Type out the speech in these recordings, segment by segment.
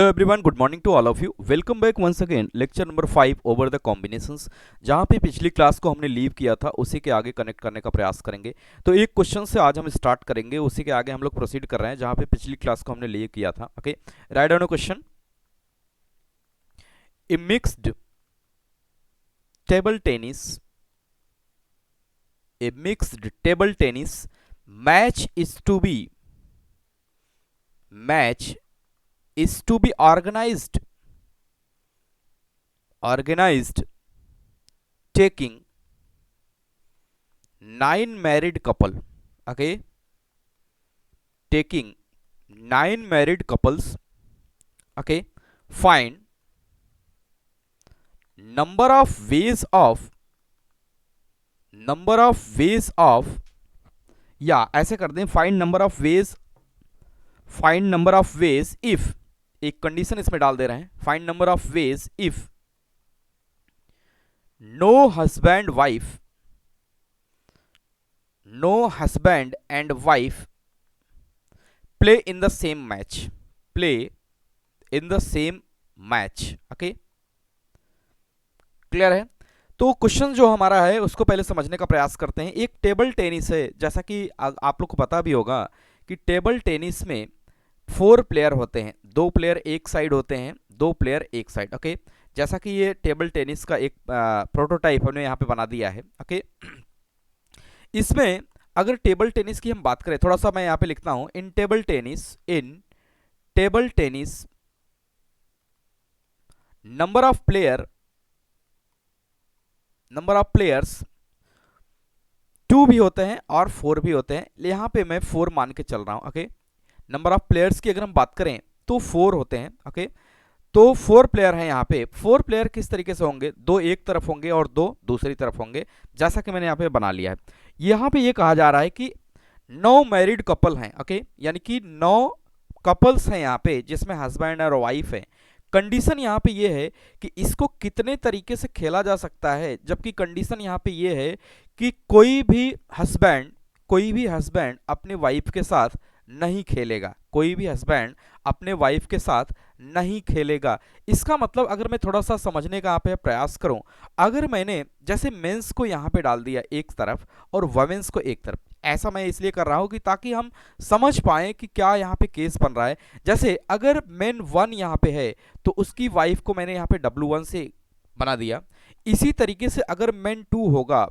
Hello everyone, good morning to all of you. Welcome back once again lecture number 5 over the combinations. जहाँ पे पिछली class को हमने leave किया था उसी के आगे कनेक्ट करने का प्रयास करेंगे। तो एक क्वेश्चन से आज हम स्टार्ट करेंगे, उसी के आगे हम लोग प्रोसीड कर रहे हैं जहाँ पे पिछली क्लास को हमने लीव किया था। Okay, write down question. A mixed table tennis match match is to be organized taking 9 married couple. Okay, taking 9 married couples. Okay, find number of ways of या ऐसे कर दें, find number of ways if एक condition इसमें डाल दे रहे हैं। Find number of ways if no husband and wife play in the same match. Okay, clear है? तो क्वेश्चन जो हमारा है उसको पहले समझने का प्रयास करते हैं। एक टेबल टेनिस है, जैसा कि आप लोग को पता भी होगा कि टेबल टेनिस में 4 प्लेयर होते हैं, 2 प्लेयर एक साइड होते हैं, 2 प्लेयर एक साइड। ओके, जैसा कि ये टेबल टेनिस का एक प्रोटोटाइप हमने यहाँ पे बना दिया है। ओके, इसमें अगर टेबल टेनिस की हम बात करें, थोड़ा सा मैं यहाँ पे लिखता हूँ, इन table tennis number of players 2 भी होते हैं और 4 भी होते हैं। यहाँ पे मैं 4 मान के चल रहा हूँ। ओके, नंबर ऑफ प्लेयर्स की अगर हम बात करें तो 4 होते हैं। ओके, तो 4 प्लेयर हैं यहाँ पे। 4 प्लेयर किस तरीके से होंगे? 2 एक तरफ होंगे और 2 दूसरी तरफ होंगे, जैसा कि मैंने यहाँ पे बना लिया है। यहाँ पे ये कहा जा रहा है कि 9 मैरिड कपल हैं। ओके, यानी कि 9 कपल्स हैं यहाँ पे, जिसमें हस्बैंड और वाइफ है। कंडीशन यहाँ पे ये है कि इसको कितने तरीके से खेला जा सकता है, जबकि कंडीशन यहाँ पे ये है कि कोई भी हस्बैंड अपने वाइफ के साथ नहीं खेलेगा, इसका मतलब अगर मैं थोड़ा सा समझने का यहाँ पे प्रयास करूं, अगर मैंने जैसे मेंस को यहाँ पे डाल दिया एक तरफ और वुमेन्स को एक तरफ, ऐसा मैं इसलिए कर रहा हूं कि ताकि हम समझ पाएं कि क्या यहाँ पे केस बन रहा है। जैसे अगर मेन 1 यहाँ पे है तो उसकी वाइफ को मैंने यहाँ पे W1 से बना दिया। इसी तरीके से अगर मेन 2 होगा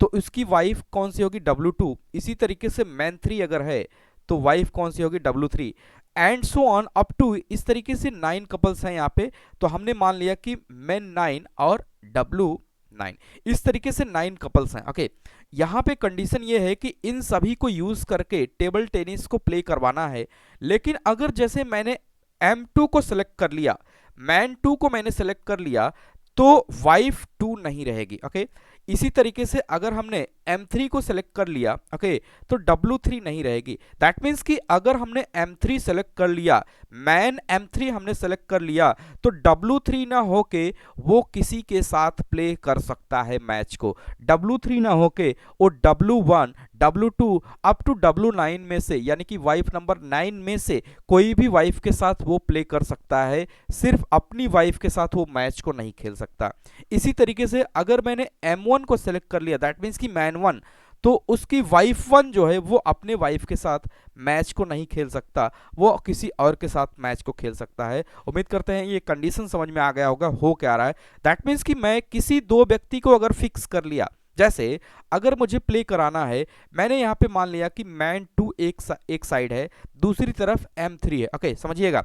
तो उसकी वाइफ कौन सी होगी? W2। इसी तरीके से मेन 3 अगर है तो वाइफ कौन सी होगी? W3 and so on up to, इस तरीके से 9 कपल्स हैं यहाँ पे। तो हमने मान लिया कि मेन 9 और W9, इस तरीके से 9 कपल्स हैं। ओके, यहाँ पे कंडीशन ये है कि इन सभी को यूज करके टेबल टेनिस को प्ले करवाना है। लेकिन अगर जैसे मैंने M2 को सिलेक्ट कर लिया, मैन 2 को मैंने सिलेक्ट कर लिया, तो वाइफ 2 नहीं रहेगी। ओके, इसी तरीके से अगर हमने M3 को सिलेक्ट कर लिया, ओके, तो W3 नहीं रहेगी। दैट मीन्स कि अगर हमने M3 सेलेक्ट कर लिया, मैन M3 हमने सेलेक्ट कर लिया, तो W3 ना होके वो किसी के साथ प्ले कर सकता है मैच को। W3 ना होके वो W1, W2 up to W9 में से, यानी कि वाइफ नंबर 9 में से कोई भी वाइफ के साथ वो प्ले कर सकता है, सिर्फ अपनी वाइफ के साथ वो मैच को नहीं खेल सकता। इसी तरीके से अगर मैंने M1 को सेलेक्ट कर लिया, दैट मीन्स कि मैन 1, तो उसकी वाइफ 1 जो है वो अपने वाइफ के साथ मैच को नहीं खेल सकता, वो किसी और के साथ मैच को खेल सकता है। उम्मीद करते हैं ये कंडीशन समझ में आ गया होगा हो क्या रहा है। दैट मीन्स कि मैं किसी 2 व्यक्ति को अगर फिक्स कर लिया, जैसे अगर मुझे प्ले कराना है, मैंने यहाँ पे मान लिया कि मैन 2 एक साइड है, दूसरी तरफ M3 है। ओके, समझिएगा,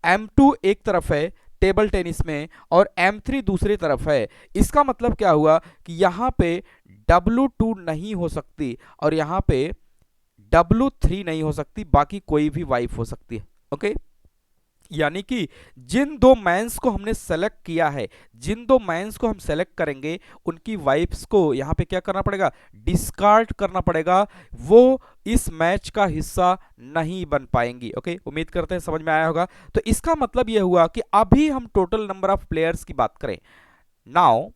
M2 एक तरफ है टेबल टेनिस में और M3 दूसरी तरफ है। इसका मतलब क्या हुआ कि यहाँ पे W2 नहीं हो सकती और यहाँ पे W3 नहीं हो सकती, बाकी कोई भी वाइफ हो सकती है। ओके, यानी कि जिन 2 मैंस को हमने सेलेक्ट किया है, जिन 2 मैंस को हम सेलेक्ट करेंगे, उनकी वाइफ्स को यहाँ पे क्या करना पड़ेगा? डिस्कार्ड करना पड़ेगा, वो इस मैच का हिस्सा नहीं बन पाएंगी। ओके, उम्मीद करते हैं समझ में आया होगा। तो इसका मतलब यह हुआ कि अभी हम टोटल नंबर ऑफ प्लेयर्स की बात करें। नाउ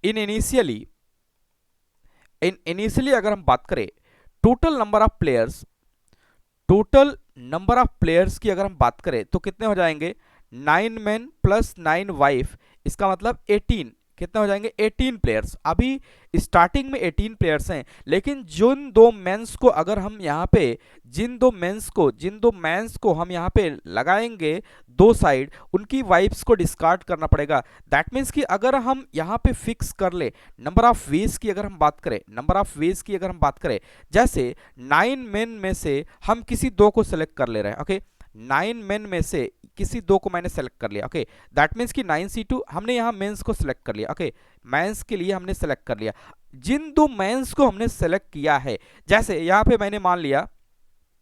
इन इनिशियली अगर हम बात करें total number of players, total number of players की अगर हम बात करें तो कितने हो जाएंगे, 9 मैन प्लस 9 वाइफ, इसका मतलब 18, कितने हो जाएंगे 18 प्लेयर्स। अभी स्टार्टिंग में 18 प्लेयर्स हैं, लेकिन जिन दो मेंस को अगर हम यहाँ पे जिन दो मेंस को हम यहाँ पे लगाएंगे दो साइड, उनकी वाइफ्स को डिस्कार्ड करना पड़ेगा। दैट मीन्स कि अगर हम यहाँ पे फिक्स कर ले नंबर ऑफ वेज की अगर हम बात करें, जैसे 9 मेन में से हम किसी दो को सेलेक्ट कर ले रहे हैं, ओके 9 मेन में से किसी दो को मैंने सेलेक्ट कर लिया, ओके दैट मीन्स कि 9c2 हमने यहाँ मेंस को सिलेक्ट कर लिया, ओके मेंस के लिए हमने सेलेक्ट कर लिया। जिन दो मेंस को हमने सेलेक्ट किया है, जैसे यहाँ पे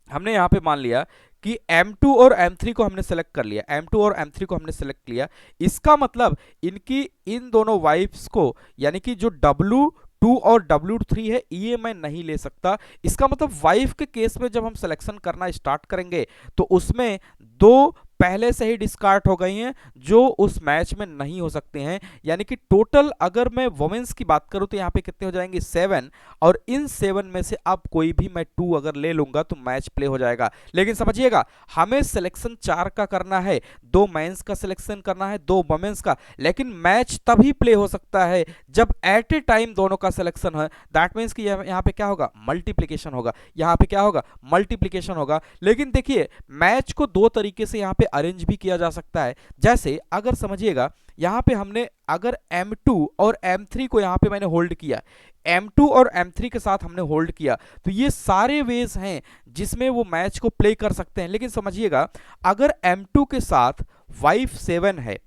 हमने यहाँ पे मान लिया कि M2 और M3 को हमने सेलेक्ट कर लिया, M2 और M3 को हमने सेलेक्ट किया, इसका मतलब इन दोनों वाइफ्स को, यानी कि जो W2 और W3 है, ये मैं नहीं ले सकता। इसका मतलब वाइफ के केस में जब हम सिलेक्शन करना स्टार्ट करेंगे तो उसमें दो पहले से ही डिस्कार्ड हो गई हैं जो उस मैच में नहीं हो सकते हैं। यानी कि टोटल अगर मैं वुमेन्स की बात करूं तो यहाँ पे कितने हो जाएंगे 7, और इन 7 में से अब कोई भी मैं 2 अगर ले लूंगा तो मैच प्ले हो जाएगा। लेकिन समझिएगा, हमें सिलेक्शन 4 का करना है, 2 मेंस का सिलेक्शन करना है, 2 वुमेन्स का, लेकिन मैच तभी प्ले हो सकता है जब एट ए टाइम दोनों का सिलेक्शन है। दैट मीन्स कि यहाँ पे क्या होगा, मल्टीप्लीकेशन होगा, यहाँ पे क्या होगा, मल्टीप्लीकेशन होगा। लेकिन देखिए, मैच को दो तरीके से यहाँ पे अरेंज भी किया जा सकता है। जैसे अगर समझिएगा, यहाँ पे हमने अगर M2 और M3 को यहाँ पे मैंने होल्ड किया, M2 और M3 के साथ हमने होल्ड किया, तो ये सारे वेज हैं जिसमें वो मैच को प्ले कर सकते हैं। लेकिन समझिएगा, अगर M2 के साथ वाइफ 7 है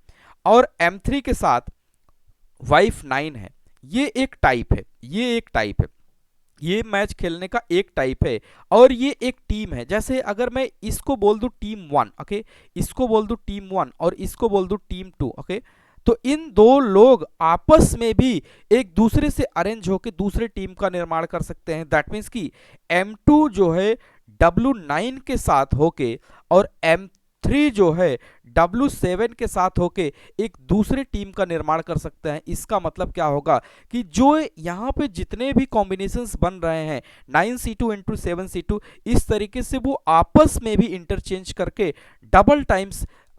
और M3 के साथ वाइफ 9 है, ये एक टाइप है, ये मैच खेलने का एक टाइप है, और ये एक टीम है। जैसे अगर मैं इसको बोल दूं टीम 1, ओके इसको बोल दूं टीम 1 और इसको बोल दूं टीम 2, ओके तो इन दो लोग आपस में भी एक दूसरे से अरेंज होकर दूसरे टीम का निर्माण कर सकते हैं। दैट मीन्स कि M2 जो है W9 के साथ होके और M3 जो है W7 के साथ होके एक दूसरे टीम का निर्माण कर सकते हैं। इसका मतलब क्या होगा कि जो यहाँ पे जितने भी कॉम्बिनेशंस बन रहे हैं 9c2 इंटू 7c2, इस तरीके से वो आपस में भी इंटरचेंज करके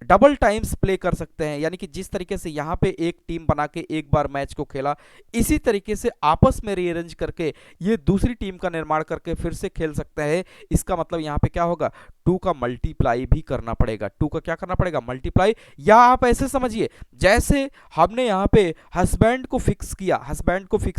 डबल टाइम्स प्ले कर सकते हैं। यानी कि जिस तरीके से यहाँ पे एक टीम बना के एक बार मैच को खेला, इसी तरीके से आपस में रीअरेंज करके ये दूसरी टीम का निर्माण करके फिर से खेल सकते हैं। इसका मतलब यहाँ पे क्या होगा, 2 का मल्टीप्लाई भी करना पड़ेगा, 2 का क्या करना पड़ेगा, मल्टीप्लाई। या आप ऐसे समझिए, जैसे हमने यहाँ पे हस्बैंड को फिक्स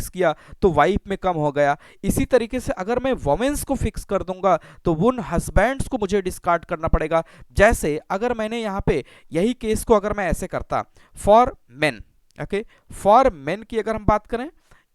किया तो वाइफ में कम हो गया, इसी तरीके से अगर मैं वोमेन्स को फिक्स कर दूंगा तो उन हस्बैंड्स को मुझे डिस्कार्ड करना पड़ेगा। जैसे अगर मैंने यहाँ पे यही केस को अगर मैं ऐसे करता for main, okay for main की अगर हम बात करें,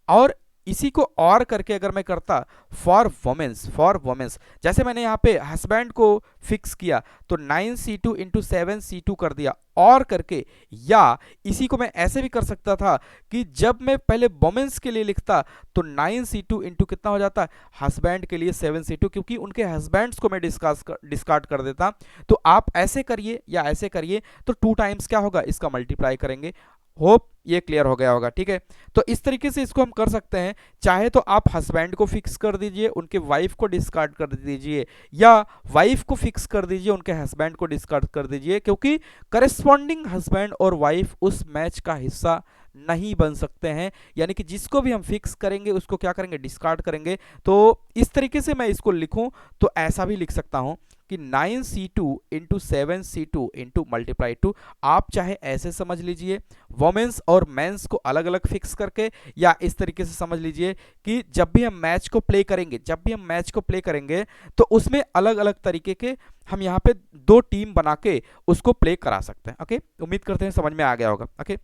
और इसी को और करके अगर मैं करता फॉर वोमेन्स, जैसे मैंने यहाँ पे हस्बैंड को फिक्स किया तो 9c2 इंटू 7c2 कर दिया और करके, या इसी को मैं ऐसे भी कर सकता था कि जब मैं पहले वोमेन्स के लिए लिखता तो 9c2 इंटू कितना हो जाता, हस्बैंड के लिए 7c2, क्योंकि उनके हस्बैंड्स को मैं डिस्कार्ड कर देता। तो आप ऐसे करिए या ऐसे करिए, तो 2 टाइम्स क्या होगा, इसका मल्टीप्लाई करेंगे। होप ये क्लियर हो गया होगा, ठीक है। तो इस तरीके से इसको हम कर सकते हैं। चाहे तो आप हस्बैंड को फिक्स कर दीजिए, उनके वाइफ को डिस्कार्ड कर दीजिए, या वाइफ को फिक्स कर दीजिए, उनके हस्बैंड को डिस्कार्ड कर दीजिए, क्योंकि करस्पॉन्डिंग हस्बैंड और वाइफ उस मैच का हिस्सा नहीं बन सकते हैं। यानी कि जिसको भी हम फिक्स करेंगे उसको क्या करेंगे, डिस्कार्ड करेंगे। तो इस तरीके से मैं इसको लिखूं तो ऐसा भी लिख सकता हूं कि 9c2 into 7c2 into multiply 2। आप चाहे ऐसे समझ लीजिए वोमेन्स और मेंस को अलग अलग फिक्स करके, या इस तरीके से समझ लीजिए कि जब भी हम मैच को प्ले करेंगे तो उसमें अलग अलग तरीके के हम यहाँ पे 2 टीम बना के उसको प्ले करा सकते हैं। ओके, उम्मीद करते हैं समझ में आ गया होगा। ओके,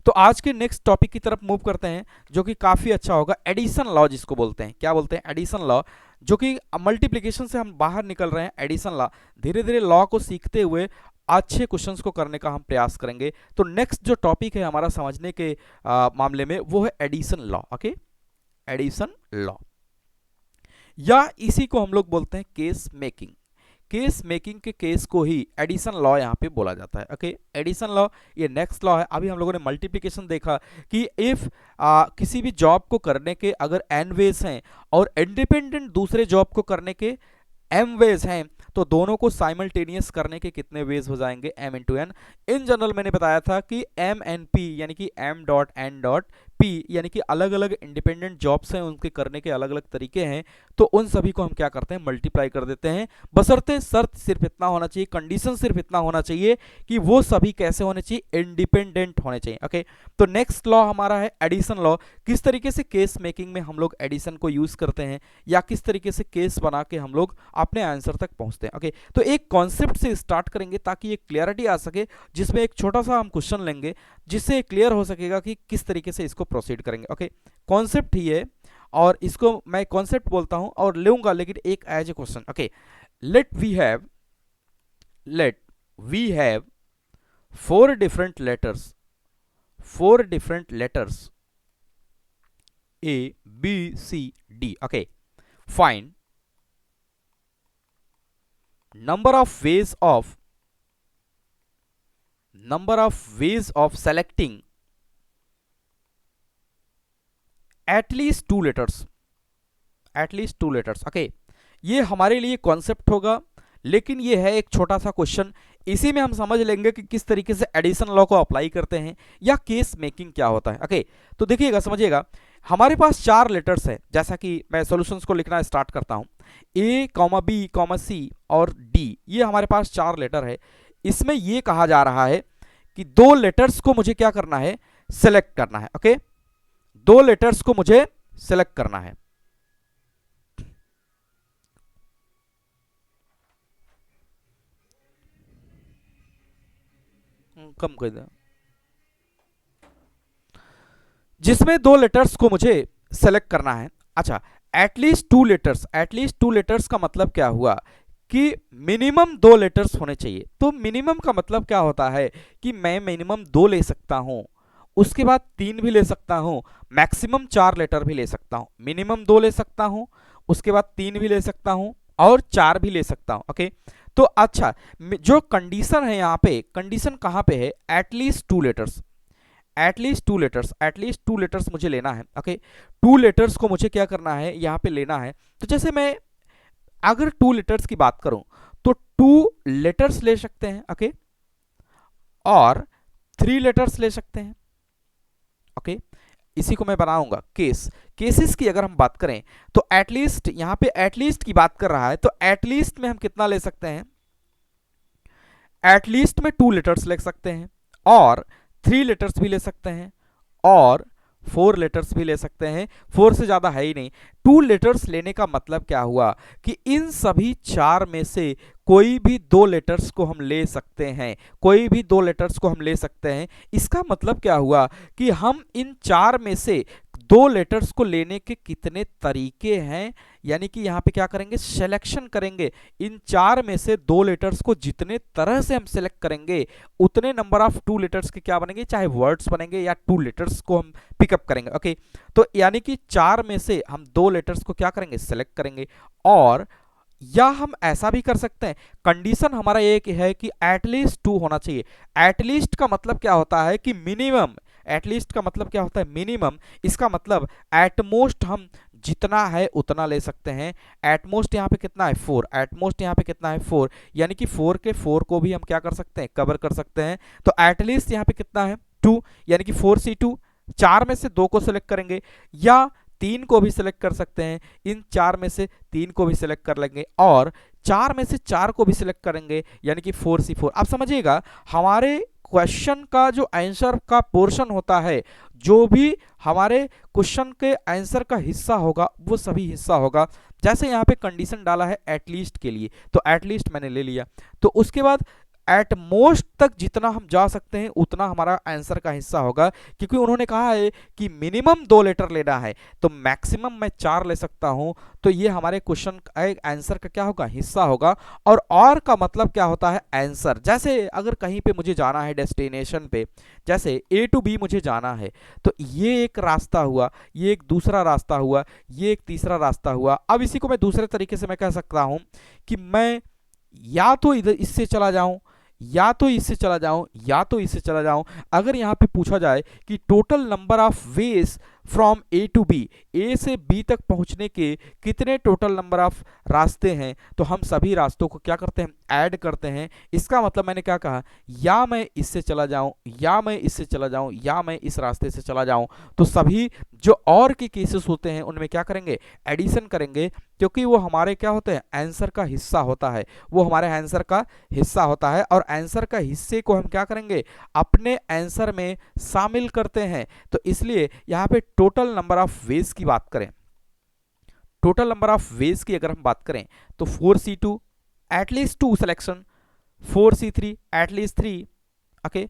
तो आज के नेक्स्ट टॉपिक की तरफ मूव करते हैं, जो कि काफ़ी अच्छा होगा। एडिशन लॉ जिसको बोलते हैं, क्या बोलते हैं, एडिशन लॉ, जो कि मल्टीप्लिकेशन से हम बाहर निकल रहे हैं। एडिशन लॉ, धीरे धीरे लॉ को सीखते हुए अच्छे क्वेश्चंस को करने का हम प्रयास करेंगे। तो नेक्स्ट जो टॉपिक है हमारा समझने के मामले में, वो है addition law. Okay, addition law, या इसी को हम लोग बोलते हैं केस मेकिंग के केस को ही एडिशन लॉ यहाँ पे बोला जाता है। ओके, एडिशन लॉ ये नेक्स्ट लॉ है। अभी हम लोगों ने मल्टीप्लिकेशन देखा कि इफ किसी भी जॉब को करने के अगर n वेज हैं और इंडिपेंडेंट दूसरे जॉब को करने के m वेज हैं, तो दोनों को साइमल्टेनियस करने के कितने वेज हो जाएंगे, m into n. In general मैंने बताया था कि m एन p यानी कि m dot n dot p यानी कि अलग अलग इंडिपेंडेंट जॉब्स हैं, उनके करने के अलग अलग तरीके हैं, तो उन सभी को हम क्या करते हैं, मल्टीप्लाई कर देते हैं। बशर्ते शर्त सिर्फ इतना होना चाहिए, कंडीशन सिर्फ इतना होना चाहिए कि वो सभी कैसे होने चाहिए, इंडिपेंडेंट होने चाहिए। ओके, तो नेक्स्ट लॉ हमारा है एडिशन लॉ। किस तरीके से केस मेकिंग में हम लोग एडिशन को यूज करते हैं या किस तरीके से केस बना के हम लोग अपने आंसर तक पहुंचते हैं। ओके, तो एक कॉन्सेप्ट से स्टार्ट करेंगे ताकि एक क्लियरिटी आ सके, जिसमें एक छोटा सा हम क्वेश्चन लेंगे जिससे क्लियर हो सकेगा कि किस तरीके से इसको प्रोसीड करेंगे। ओके, कॉन्सेप्ट ही है और इसको मैं कॉन्सेप्ट बोलता हूं और लूंगा लेकिन एक as a question. Okay, let we have four different letters A B C D. Okay, find number of ways of selecting at least two letters. Okay, ये हमारे लिए कॉन्सेप्ट होगा, लेकिन ये है एक छोटा सा क्वेश्चन। इसी में हम समझ लेंगे कि किस तरीके से एडिशन लॉ को अप्लाई करते हैं या केस मेकिंग क्या होता है। ओके, तो देखिएगा, समझिएगा, हमारे पास चार लेटर्स है। जैसा कि मैं सॉल्यूशंस को लिखना स्टार्ट करता हूं, A, B, C और D, ये हमारे पास चार लेटर है। इसमें ये कहा जा रहा है कि दो लेटर्स को मुझे क्या करना है, सेलेक्ट करना है। ओके, दो लेटर्स को मुझे सेलेक्ट करना है। कम कर दे, जिसमें दो लेटर्स को मुझे सेलेक्ट करना है। अच्छा, एटलीस्ट टू लेटर्स का मतलब क्या हुआ कि मिनिमम दो लेटर्स होने चाहिए। तो मिनिमम का मतलब क्या होता है कि मैं मिनिमम दो ले सकता हूं, उसके बाद तीन भी ले सकता हूं, मैक्सिमम चार लेटर भी ले सकता हूं। मिनिमम दो ले सकता हूं, उसके बाद तीन भी ले सकता हूं और चार भी ले सकता हूं। ओके, तो अच्छा, जो कंडीशन है यहाँ पे, कंडीशन कहाँ पे है, एटलीस्ट टू लेटर्स मुझे लेना है। ओके, टू लेटर्स को मुझे क्या करना है, यहाँ पे लेना है। तो जैसे मैं अगर टू लेटर्स की बात करूं तो टू लेटर्स ले सकते हैं। ओके, और थ्री लेटर्स ले सकते हैं। ओके, इसी को मैं बनाऊंगा केसेस की अगर हम बात करें तो एटलीस्ट, यहां पे एटलीस्ट की बात कर रहा है, तो एटलीस्ट में हम कितना ले सकते हैं, एटलीस्ट में टू लेटर्स ले सकते हैं और थ्री लेटर्स भी ले सकते हैं और फोर लेटर्स भी ले सकते हैं। फोर से ज्यादा है ही नहीं। टू लेटर्स लेने का मतलब क्या हुआ कि इन सभी चार में से कोई भी दो लेटर्स को हम ले सकते हैं, इसका मतलब क्या हुआ कि हम इन चार में से दो लेटर्स को लेने के कितने तरीके हैं, यानी कि यहां पे क्या करेंगे, सिलेक्शन करेंगे। इन चार में से दो लेटर्स को जितने तरह से हम सिलेक्ट करेंगे उतने नंबर ऑफ टू लेटर्स के क्या बनेंगे, चाहे वर्ड्स बनेंगे या टू लेटर्स को हम पिकअप करेंगे। ओके, तो यानी कि चार में से हम दो लेटर्स को क्या करेंगे, सिलेक्ट करेंगे। और या हम ऐसा भी कर सकते हैं, कंडीशन हमारा एक है कि एटलीस्ट टू होना चाहिए। एटलीस्ट का मतलब क्या होता है कि मिनिमम, इसका मतलब एटमोस्ट हम जितना है उतना ले सकते हैं। एटमोस्ट यहाँ पे कितना है, फोर, यानी कि फोर के फोर को भी हम क्या कर सकते हैं, कवर कर सकते हैं। तो एटलीस्ट यहाँ पे कितना है, टू, यानी कि 4C2। चार में से दो को सिलेक्ट करेंगे या तीन को भी सिलेक्ट कर सकते हैं। इन चार में से तीन को भी सिलेक्ट कर लेंगे और चार में से चार को भी सिलेक्ट करेंगे, यानी कि 4C4। आप समझिएगा, हमारे क्वेश्चन का जो आंसर का पोर्शन होता है, जो भी हमारे क्वेश्चन के आंसर का हिस्सा होगा वो सभी हिस्सा होगा। जैसे यहाँ पे कंडीशन डाला है एटलीस्ट के लिए, तो एटलीस्ट मैंने ले लिया। तो उसके बाद एट मोस्ट तक जितना हम जा सकते हैं उतना हमारा आंसर का हिस्सा होगा, क्योंकि उन्होंने कहा है कि मिनिमम दो लेटर लेना है, तो मैक्सिमम मैं चार ले सकता हूं। तो ये हमारे क्वेश्चन आंसर का क्या होगा, हिस्सा होगा। और का मतलब क्या होता है, आंसर। जैसे अगर कहीं पे मुझे जाना है डेस्टिनेशन पे, जैसे A to B मुझे जाना है, तो ये एक रास्ता हुआ, ये एक दूसरा रास्ता हुआ, ये एक तीसरा रास्ता हुआ। अब इसी को मैं दूसरे तरीके से मैं कह सकता हूं कि मैं या तो इधर इससे चला जाऊं, या तो इससे चला जाऊं, या तो इससे चला जाऊं। अगर यहां पे पूछा जाए कि total number of ways from A to B, A से बी तक पहुंचने के कितने टोटल नंबर ऑफ रास्ते हैं, तो हम सभी रास्तों को क्या करते हैं, ऐड करते हैं। इसका मतलब मैंने क्या कहा, या मैं इससे चला जाऊं, या मैं इससे चला जाऊं, या मैं इस रास्ते से चला जाऊं, तो सभी जो और के केसेस होते हैं उनमें क्या करेंगे, एडिशन करेंगे, क्योंकि वो हमारे क्या होते हैं, आंसर का हिस्सा होता है, वो हमारे आंसर का हिस्सा होता है, और आंसर का हिस्से को हम क्या करेंगे, अपने आंसर में शामिल करते हैं। तो इसलिए यहाँ पे टोटल नंबर ऑफ वेज की बात करें, टोटल नंबर ऑफ वेज की अगर हम बात करें तो 4C2 at least 2 selection, 4C3 at least 3, okay,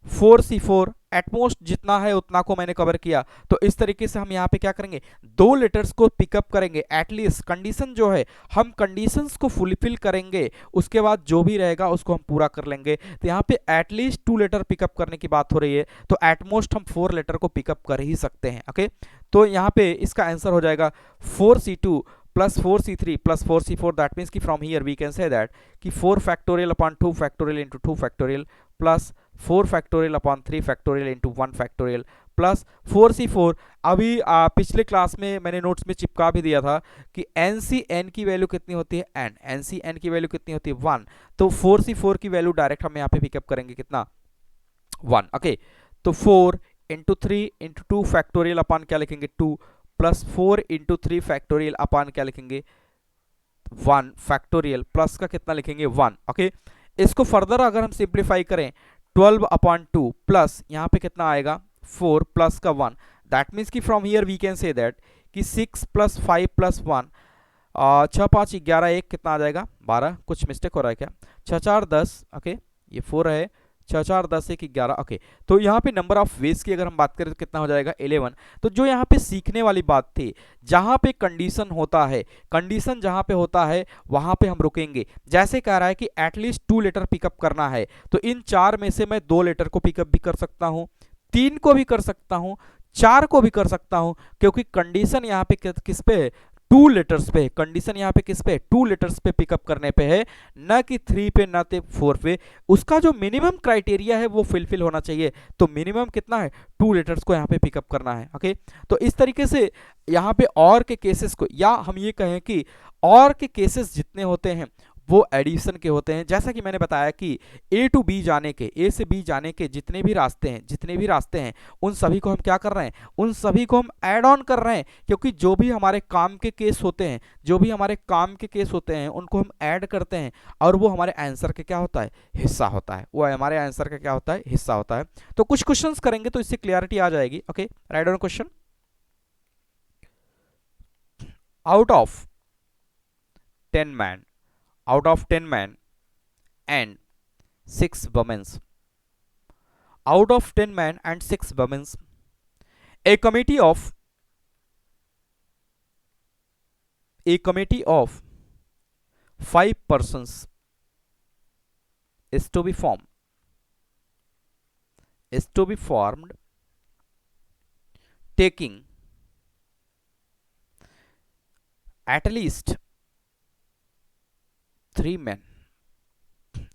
4C4 at most जितना है उतना को मैंने कवर किया। तो इस तरीके से हम यहाँ पे क्या करेंगे, दो लेटर्स को पिकअप करेंगे, एटलीस्ट कंडीशन जो है हम कंडीशंस को फुलफिल करेंगे, उसके बाद जो भी रहेगा उसको हम पूरा कर लेंगे। तो यहाँ पे एटलीस्ट 2 लेटर पिकअप करने की बात हो रही है, तो एटमोस्ट हम 4 लेटर को पिकअप कर ही सकते हैं। ओके, तो यहाँ पे इसका आंसर हो जाएगा 4C2 plus 4C3 plus 4C4, that means कि from here we can say that कि 4 factorial upon 2 factorial into 2 factorial plus 4 factorial upon 3 factorial into 1 factorial plus 4C4। अभी पिछले क्लास में मैंने नोट्स में चिपका भी दिया था कि NC_n की वैल्यू कितनी होती है, NC_n की वैल्यू कितनी होती है 1, तो 4C4 की वैल्यू डायरेक्ट हम यहाँ पे पिकअप करेंगे कितना, 1। ओके, तो 4 इंटू 3 इंटू 2 फैक्टोरियल अपॉन क्या लिखेंगे 2, प्लस 4 इंटू 3 फैक्टोरियल अपॉन क्या लिखेंगे 1 फैक्टोरियल, प्लस का कितना लिखेंगे 1। ओके, इसको फर्दर अगर हम सिंप्लीफाई करें 12 अपॉन 2 प्लस यहाँ पे कितना आएगा 4 प्लस का 1, दैट मीन्स कि from here we can say that कि 6 प्लस 5 प्लस 1, 6 5 11 1 कितना आ जाएगा 12, कुछ मिस्टेक हो रहा है क्या, 6 4 10, ओके ये 4 है, 6 4 10 1 11। ओके, तो यहाँ पे नंबर ऑफ वेज की अगर हम बात करें तो कितना हो जाएगा 11। तो जो यहाँ पे सीखने वाली बात थी, जहाँ पे कंडीशन होता है, कंडीशन जहाँ पे होता है वहाँ पे हम रुकेंगे। जैसे कह रहा है कि एटलीस्ट 2 लेटर पिकअप करना है, तो इन 4 में से मैं 2 लेटर को पिकअप भी कर सकता हूँ, 3 को भी कर सकता हूँ, 4 को भी कर सकता हूँ, क्योंकि कंडीशन यहाँ पे किस पे है, 2 लेटर्स पे, कंडीशन यहाँ पे किस पे, 2 लेटर्स पे पिकअप करने पे है, न कि 3 पे, न कि 4 पे। उसका जो मिनिमम क्राइटेरिया है वो फुलफिल होना चाहिए, तो मिनिमम कितना है 2 लेटर्स को यहाँ पे पिकअप करना है। ओके, तो इस तरीके से यहाँ पे और के केसेस को, या हम ये कहें कि और के केसेस जितने होते हैं वो एडिशन के होते हैं। जैसा कि मैंने बताया कि ए टू बी जाने के, ए से बी जाने के जितने भी रास्ते हैं उन सभी को हम क्या कर रहे हैं, उन सभी को हम ऐड ऑन कर रहे हैं, क्योंकि जो भी हमारे काम के केस होते हैं उनको हम ऐड करते हैं, और वो हमारे आंसर के क्या होता है, हिस्सा होता है, वो हमारे आंसर का क्या होता है, हिस्सा होता है। तो कुछ क्वेश्चंस करेंगे तो इससे क्लियरिटी आ जाएगी। Okay, write down question. Out of 10 man, out of 10 men and 6 women, out of 10 men and 6 women, a committee of 5 persons is to be formed, taking at least 3 men।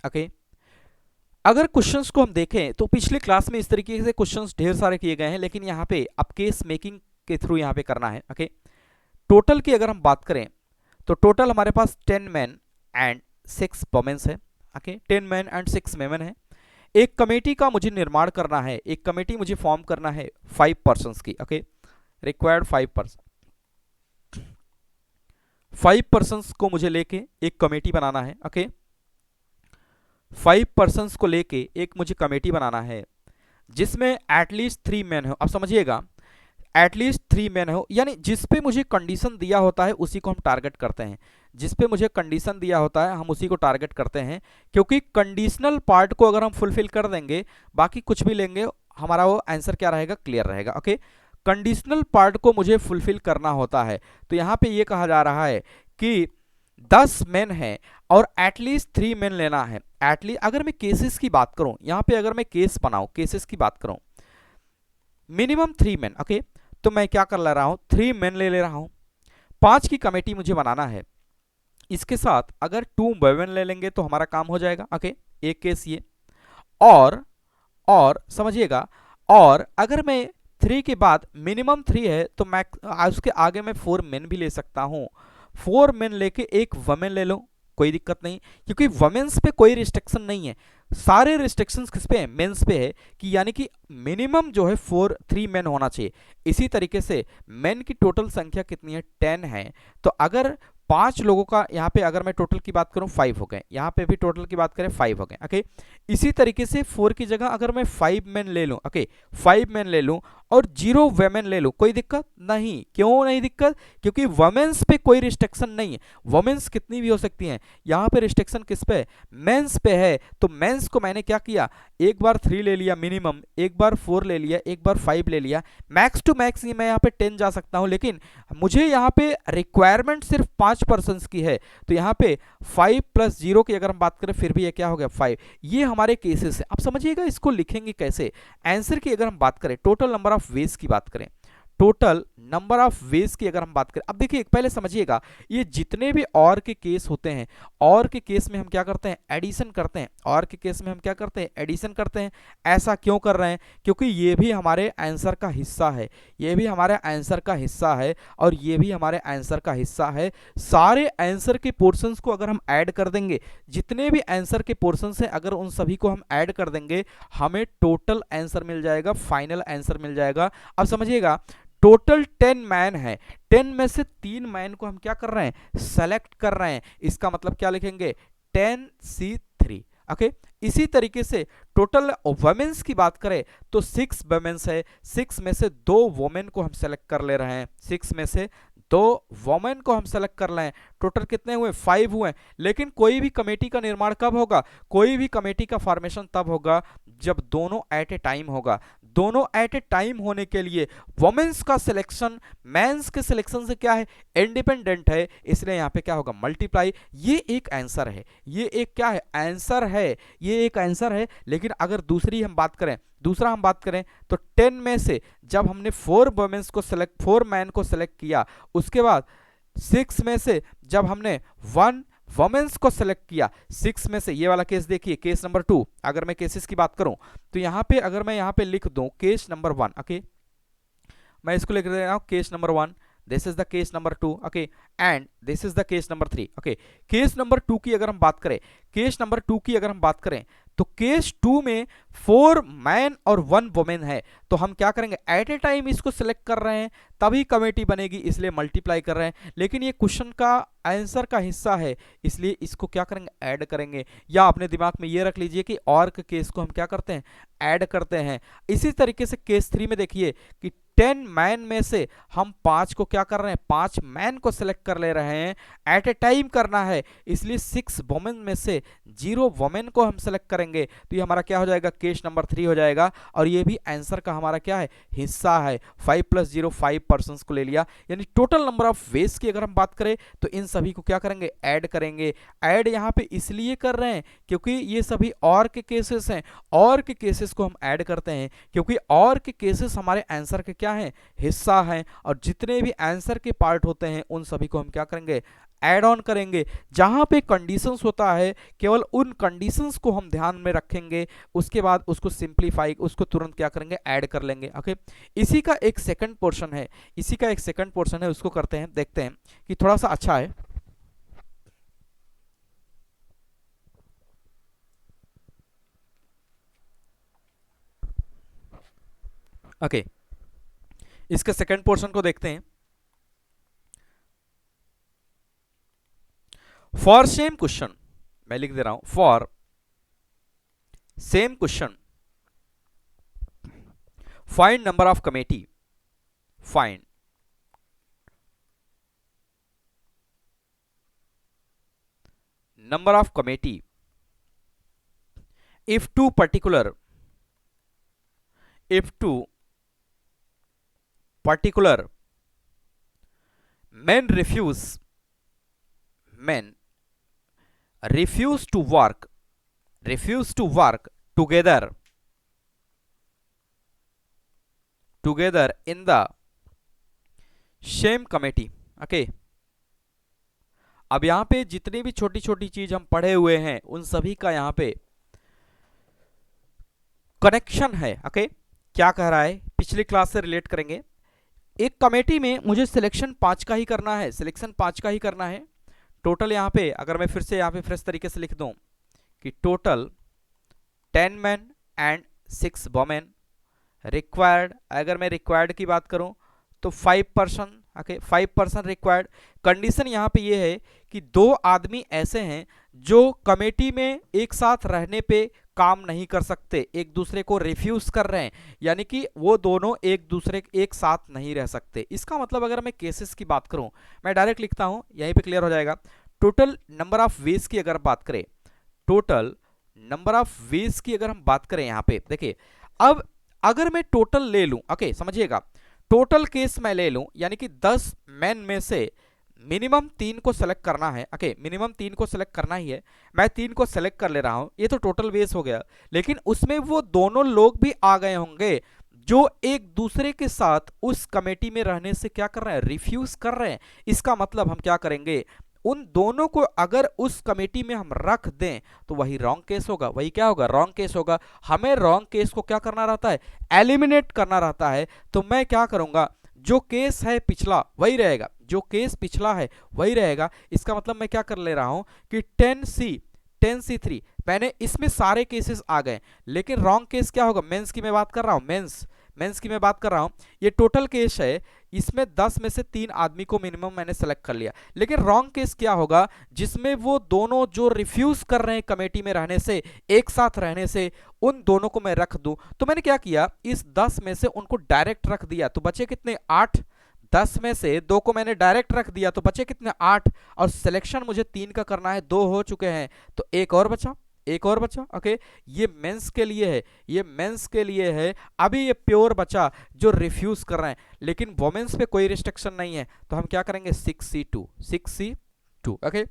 Okay, अगर questions को हम देखें तो पिछले class में इस तरीके से क्वेश्चंस ढेर सारे किए गए हैं, लेकिन यहाँ पे अब केस मेकिंग के थ्रू यहाँ पे करना है। ओके, टोटल की अगर हम बात करें तो टोटल हमारे पास 10 मैन एंड 6 वुमेन्स है। ओके, 10 मैन एंड 6 वुमेन है। एक कमेटी का मुझे निर्माण करना है, एक कमेटी मुझे फॉर्म करना है 5 पर्सन्स की। ओके, रिक्वायर्ड 5 पर्सन, 5 पर्सन्स को मुझे लेके एक कमेटी बनाना है। ओके, 5 पर्सन्स को लेके एक मुझे कमेटी बनाना है जिसमें एटलीस्ट 3 मैन हो। अब समझिएगा, एटलीस्ट 3 मैन हो, यानी जिस पे मुझे कंडीशन दिया होता है उसी को हम टारगेट करते हैं, जिस पे मुझे कंडीशन दिया होता है हम उसी को टारगेट करते हैं, क्योंकि कंडीशनल पार्ट को अगर हम फुलफिल कर देंगे, बाकी कुछ भी लेंगे, हमारा वो आंसर क्या रहेगा, क्लियर रहेगा। ओके, कंडीशनल पार्ट को मुझे फुलफिल करना होता है, तो यहाँ पे ये कहा जा रहा है कि 10 मेन है और एटलीस्ट 3 मेन लेना है। एटलीस्ट अगर मैं केसेस की बात करूं, यहाँ पे अगर मैं केस बनाऊं, केसेस की बात करूं, मिनिमम 3 मेन। ओके, तो मैं क्या कर ले रहा हूं, 3 मेन ले रहा हूं, 5 की कमेटी मुझे बनाना है। इसके साथ अगर 2 वुमेन ले लेंगे तो हमारा काम हो जाएगा। ओके, एक केस ये, और समझिएगा, और अगर मैं 3 के बाद मिनिमम 3 है तो मैं उसके आगे मैं 4 मेन भी ले सकता हूँ। 4 मेन लेके एक वमेन ले लो, कोई दिक्कत नहीं, क्योंकि वमेन्स पे कोई रिस्ट्रिक्शन नहीं है। सारे रिस्ट्रिक्शंस किस पे है? मेंस पे है, कि यानी कि मिनिमम जो है 3 मेन होना चाहिए। इसी तरीके से मेन की टोटल संख्या कितनी है? 10 है। तो अगर 5 लोगों का यहाँ पे अगर मैं टोटल की बात करूँ 5 हो गए, यहाँ पे भी टोटल की बात करें 5 हो गए। ओके, इसी तरीके से 4 की जगह अगर मैं 5 मेन ले लूँ, ओके 5 मेन ले लूँ और 0 वेमेन ले लूँ, कोई दिक्कत नहीं। क्यों नहीं दिक्कत? क्योंकि वमेन्स पे कोई रिस्ट्रिक्शन नहीं है। वमेन्स कितनी भी हो सकती हैं, यहाँ पे रिस्ट्रिक्शन किस पे है? मेंस पे है। तो मेंस को मैंने क्या किया, एक बार 3 ले लिया मिनिमम, एक बार 4 ले लिया, एक बार 5 ले लिया, मैक्स टू मैक्स मैं यहाँ पे 10 जा सकता हूँ, लेकिन मुझे यहाँ पे रिक्वायरमेंट सिर्फ 5 पर्सन्स की है। तो यहाँ पे 5 प्लस 0 की अगर हम बात करें फिर भी ये क्या हो गया 5। ये हमारे केसेस है। अब समझिएगा इसको लिखेंगे कैसे। आंसर की अगर हम बात करें, टोटल नंबर ऑफ वेज की बात करें, टोटल नंबर ऑफ वेज की अगर हम बात करें, अब देखिए पहले समझिएगा, ये जितने भी और के केस होते हैं, और के केस में हम क्या करते हैं? एडिशन करते हैं। और के केस में हम क्या करते हैं? एडिशन करते हैं। ऐसा क्यों कर रहे हैं? क्योंकि ये भी हमारे आंसर का हिस्सा है, ये भी हमारे आंसर का हिस्सा है, और ये भी हमारे आंसर का हिस्सा है। सारे आंसर के पोर्शंस को अगर हम ऐड कर देंगे, जितने भी आंसर के पोर्शंस हैं अगर उन सभी को हम ऐड कर देंगे, हमें टोटल आंसर मिल जाएगा, फाइनल आंसर मिल जाएगा। अब समझिएगा, टोटल 10 मैन है, 10 में से 3 मैन को हम क्या कर रहे हैं? सेलेक्ट कर रहे हैं। इसका मतलब क्या लिखेंगे? 10C3। ओके, इसी तरीके से टोटल वुमेन्स की बात करें तो 6 वुमेन्स है, 6 में से 2 वुमेन को हम सेलेक्ट कर ले रहे हैं, 6 में से 2 वुमेन को हम सेलेक्ट कर रहे हैं। टोटल कितने हुए? 5 हुए। लेकिन कोई भी कमेटी का निर्माण कब होगा? कोई भी कमेटी का फॉर्मेशन तब होगा जब दोनों एट ए टाइम होगा। दोनों एट ए टाइम होने के लिए वुमेन्स का सिलेक्शन मेंस के सिलेक्शन से क्या है? इंडिपेंडेंट है, इसलिए यहां पे क्या होगा? मल्टीप्लाई। ये एक आंसर है, ये एक क्या है? आंसर है, ये एक आंसर है। लेकिन अगर दूसरा हम बात करें तो 10 में से जब हमने 4 मैन को सेलेक्ट किया, उसके बाद 6 में से जब हमने 1 वुमेन्स को सेलेक्ट किया, 6 में से, ये वाला केस देखिए, केस नंबर 2। अगर मैं केसेस की बात करूं तो यहां पे अगर मैं यहां पे लिख दूं केस नंबर 1, ओके, मैं इसको लिख दे रहा हूं case number 1, this is the case number 2, okay, and this is the case number 3। Okay, case number 2 की अगर हम बात करें, तो केस 2 में 4 मैन और 1 वुमेन है, तो हम क्या करेंगे? एट ए टाइम इसको सिलेक्ट कर रहे हैं, तभी कमेटी बनेगी, इसलिए मल्टीप्लाई कर रहे हैं। लेकिन ये क्वेश्चन का आंसर का हिस्सा है, इसलिए इसको क्या करेंगे? ऐड करेंगे। या अपने दिमाग में ये रख लीजिए कि और के केस को हम क्या करते हैं? ऐड करते हैं। इसी तरीके से केस 3 में देखिए कि 10 मैन में से हम 5 को क्या कर रहे हैं? 5 मैन को सिलेक्ट कर ले रहे हैं, एट ए टाइम करना है, इसलिए 6 वुमेन में से 0 वुमेन को हम सेलेक्ट करेंगे। तो ये हमारा क्या हो जाएगा? केस नंबर 3 हो जाएगा, और ये भी आंसर का हमारा क्या है? हिस्सा है। 5 प्लस 0 5 पर्सन को ले लिया। यानी टोटल नंबर ऑफ वेज की अगर हम बात करें तो इन सभी को क्या करेंगे? ऐड करेंगे। ऐड यहाँ पे इसलिए कर रहे हैं क्योंकि ये सभी और के केसेस हैं, और के केसेस को हम ऐड करते हैं क्योंकि और के केसेस हमारे आंसर के क्या है? हिस्सा हैं, और जितने भी आंसर के पार्ट होते हैं उन सभी को हम क्या करेंगे? ऐड ऑन करेंगे। जहां पे कंडीशंस होता है केवल उन कंडीशंस को हम ध्यान में रखेंगे, उसके बाद उसको सिंप्लीफाई, उसको तुरंत क्या करेंगे? ऐड कर लेंगे। ओके, इसी का एक सेकंड पोर्शन है, उसको करते हैं, देखते हैं कि थोड़ा सा अच्छा है। ओके, इसके सेकंड पोर्शन को देखते हैं। फॉर सेम क्वेश्चन, मैं लिख दे रहा हूं, for same question find number of committee, find number of committee if two particular men refuse to work together in the same committee। Okay, अब यहां पे जितनी भी छोटी छोटी चीज हम पढ़े हुए हैं उन सभी का यहां पे कनेक्शन है। ओके, क्या कह रहा है, पिछली क्लास से रिलेट करेंगे। एक कमेटी में मुझे सिलेक्शन 5 का ही करना है, सिलेक्शन 5 का ही करना है। टोटल यहाँ पे अगर मैं फिर से यहाँ पे फ्रेश तरीके से लिख दूं कि total 10 man and 6 women required, अगर मैं रिक्वायर्ड की बात करूं तो 5%, ओके 5% रिक्वायर्ड। कंडीशन यहाँ पे ये है कि 2 आदमी ऐसे हैं जो कमेटी में एक साथ रहने पे काम नहीं कर सकते, एक दूसरे को रिफ्यूज कर रहे हैं, यानी कि वो दोनों एक दूसरे एक साथ नहीं रह सकते। इसका मतलब अगर मैं केसेस की बात करूं, मैं डायरेक्ट लिखता हूं, यहीं पे क्लियर हो जाएगा। टोटल नंबर ऑफ वेज की अगर बात करें, टोटल नंबर ऑफ वेज की अगर हम बात करें यहाँ पे देखिए, अब अगर मैं टोटल ले लूं, ओके समझिएगा, टोटल केस मैं ले लूं यानी कि 10 मैन में से मिनिमम 3 को सेलेक्ट करना है, ओके मिनिमम 3 को सेलेक्ट करना ही है, मैं 3 को सेलेक्ट कर ले रहा हूं, ये तो टोटल वेज हो गया। लेकिन उसमें वो दोनों लोग भी आ गए होंगे जो एक दूसरे के साथ उस कमेटी में रहने से क्या कर रहे हैं, रिफ्यूज कर रहे हैं। इसका मतलब हम क्या करेंगे, उन दोनों को अगर उस कमेटी में हम रख दें तो वही रॉन्ग केस होगा, वही क्या होगा, रॉन्ग केस होगा। हमें रॉन्ग केस को क्या करना रहता है, एलिमिनेट करना रहता है। तो मैं क्या करूंगा, जो केस है पिछला वही रहेगा, जो केस पिछला है वही रहेगा। इसका मतलब मैं क्या कर ले रहा हूं कि 10C3 मैंने इसमें सारे केसेस आ गए, लेकिन रॉन्ग केस क्या होगा, मेंस की मैं बात कर रहा हूं, मेंस की मैं बात कर रहा हूं। ये टोटल केस है, इसमें 10 में से 3 आदमी को मिनिमम मैंने सेलेक्ट कर लिया। लेकिन रॉन्ग केस क्या होगा, जिसमें वो दोनों जो रिफ्यूज कर रहे हैं कमेटी में रहने से, एक साथ रहने से, उन दोनों को मैं रख दूं। तो मैंने क्या किया, इस 10 में से उनको डायरेक्ट रख दिया, तो बचे कितने, 8। 10 में से 2 को मैंने डायरेक्ट रख दिया तो बचे कितने, 8। और सिलेक्शन मुझे 3 का करना है, 2 हो चुके हैं, तो एक और बचा, एक और बचा, ओके। ये मेंस के लिए है, ये मेंस के लिए है। अभी ये प्योर बचा जो रिफ्यूज कर रहे हैं, लेकिन वोमेन्स पे कोई रिस्ट्रिक्शन नहीं है, तो हम क्या करेंगे, 6C2, ओके।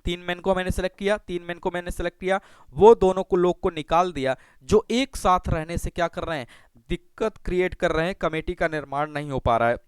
3 मेन को मैंने सेलेक्ट किया, 3 मेन को मैंने सेलेक्ट किया, वो दोनों को लोग को निकाल दिया जो एक साथ रहने से क्या कर रहे हैं, दिक्कत क्रिएट कर रहे हैं, कमेटी का निर्माण नहीं हो पा रहा है।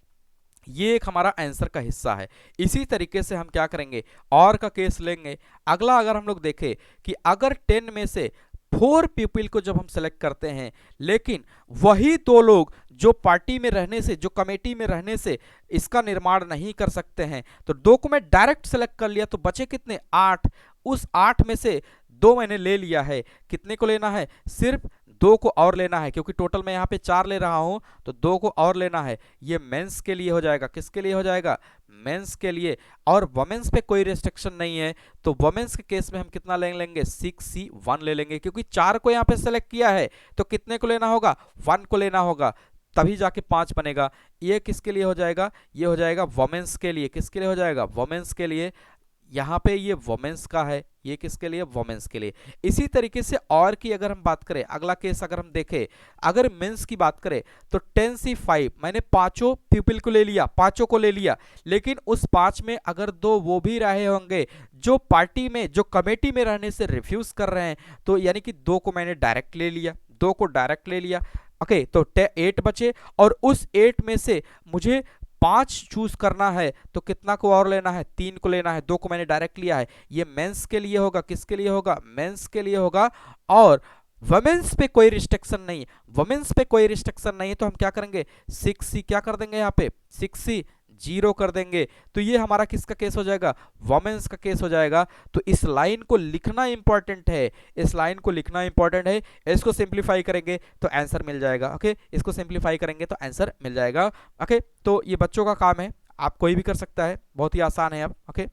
ये एक हमारा आंसर का हिस्सा है। इसी तरीके से हम क्या करेंगे, और का केस लेंगे। अगला अगर हम लोग देखें कि अगर 10 में से 4 पीपल को जब हम सेलेक्ट करते हैं, लेकिन वही 2 लोग जो पार्टी में रहने से, जो कमेटी में रहने से इसका निर्माण नहीं कर सकते हैं, तो 2 को मैं डायरेक्ट सेलेक्ट कर लिया, तो बचे कितने, 8। उस 8 में से 2 मैंने ले लिया है, कितने को लेना है, सिर्फ 2 को और लेना है, क्योंकि टोटल मैं यहाँ पे 4 ले रहा हूं, तो 2 को और लेना है। ये मेंस के लिए हो जाएगा, किसके लिए हो जाएगा, मेंस के लिए। और वुमेन्स पे कोई रेस्ट्रिक्शन नहीं है, तो वुमेन्स के केस में हम कितना ले लेंगे, 6C1 ले लेंगे, क्योंकि 4 को यहाँ पे सेलेक्ट किया है, तो कितने को लेना होगा, 1 को लेना होगा, तभी जाके 5 बनेगा। ये किसके लिए हो जाएगा, ये हो जाएगा वुमेन्स के लिए, किसके लिए हो जाएगा, वुमेन्स के लिए। यहाँ पे ये वुमेन्स का है, ये किसके लिए, वुमेन्स के लिए। इसी तरीके से और की अगर हम बात करें, अगला केस अगर हम देखें, अगर मेंस की बात करें तो 10C5 मैंने पांचों पीपल को ले लिया, पांचों को ले लिया, लेकिन उस 5 में अगर 2 वो भी रहे होंगे जो पार्टी में, जो कमेटी में रहने से रिफ्यूज कर रहे हैं, तो यानी कि 2 को मैंने डायरेक्ट ले लिया, 2 को डायरेक्ट ले लिया, ओके। तो 8 बचे, और उस 8 में से मुझे 5 चूज करना है, तो कितना को और लेना है, 3 को लेना है, 2 को मैंने डायरेक्ट लिया है। ये मेंस के लिए होगा, किसके लिए होगा, मेंस के लिए होगा। और वुमेन्स पे कोई रिस्ट्रिक्शन नहीं है, वुमेन्स पे कोई रिस्ट्रिक्शन नहीं है, तो हम क्या करेंगे, 6C क्या कर देंगे, यहाँ पे 6C 0 कर देंगे। तो ये हमारा किसका केस हो जाएगा, वुमेन्स का केस हो जाएगा। तो इस लाइन को लिखना इंपॉर्टेंट है, इस लाइन को लिखना इंपॉर्टेंट है। इसको सिंप्लीफाई करेंगे तो आंसर मिल जाएगा, ओके। इसको सिंप्लीफाई करेंगे तो आंसर मिल जाएगा, ओके। तो ये बच्चों का काम है, आप कोई भी कर सकता है, बहुत ही आसान है अब, ओके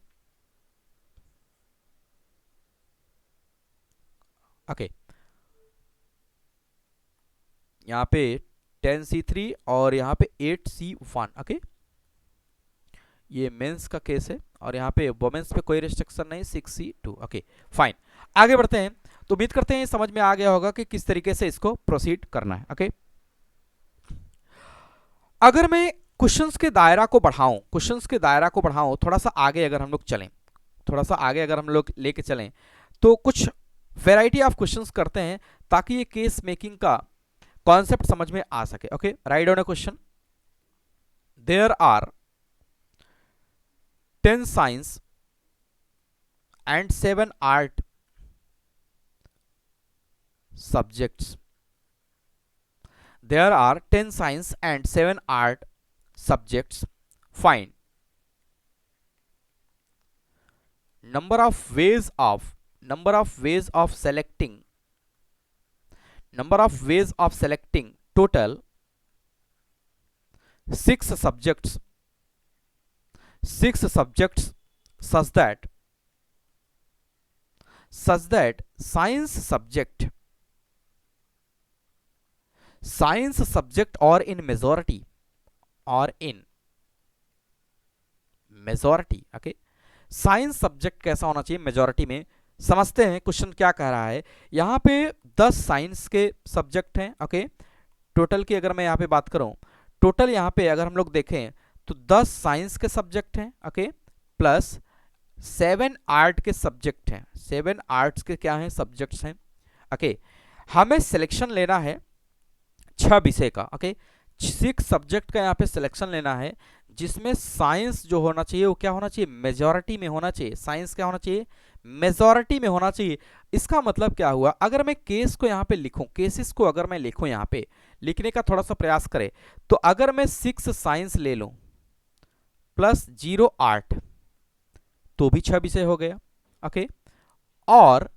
ओके। यहाँ पे 10C3 और यहाँ पे 8C1, ओके। ये मेंस का केस है, और यहाँ पे वुमेन्स पे कोई रिस्ट्रिक्शन नहीं, 6C2, ओके फाइन। आगे बढ़ते हैं। तो उम्मीद करते हैं समझ में आ गया होगा कि किस तरीके से इसको प्रोसीड करना है, ओके। अगर मैं क्वेश्चंस के दायरा को बढ़ाऊं, क्वेश्चंस के दायरा को बढ़ाऊं, थोड़ा सा आगे अगर हम लोग चलें, थोड़ा सा आगे अगर हम लोग लेके चलें, तो कुछ वेराइटी ऑफ क्वेश्चंस करते हैं ताकि ये केस मेकिंग का कॉन्सेप्ट समझ में आ सके, okay. Write down a question, there are 10 science and 7 art subjects. there are 10 science and 7 art subjects. Find number of ways of selecting total 6 subjects such that science subject or in majority okay. Science subject कैसा होना चाहिए majority में, समझते हैं question क्या कह रहा है। यहाँ पे 10 साइंस के सब्जेक्ट हैं ओके। टोटल की अगर मैं यहाँ पे बात करूँ, टोटल यहाँ पे अगर हम लोग देखें तो 10 साइंस के सब्जेक्ट हैं ओके, प्लस 7 आर्ट के सब्जेक्ट हैं। 7 आर्ट्स के क्या हैं सब्जेक्ट्स हैं ओके। हमें सिलेक्शन लेना है 6 विषय का ओके। 6 सब्जेक्ट का यहाँ पे सिलेक्शन लेना है, जिसमें साइंस जो होना चाहिए वो क्या होना चाहिए, मेजॉरिटी में होना चाहिए। साइंस क्या होना चाहिए, मेजॉरिटी में होना चाहिए। इसका मतलब क्या हुआ, अगर मैं केस को यहाँ पे लिखूं, केसेस को अगर मैं लिखूं यहाँ पे लिखने का थोड़ा सा प्रयास करें, तो अगर मैं 6 साइंस ले लूं प्लस 0 आर्ट तो भी 6 विषय हो गया ओके। और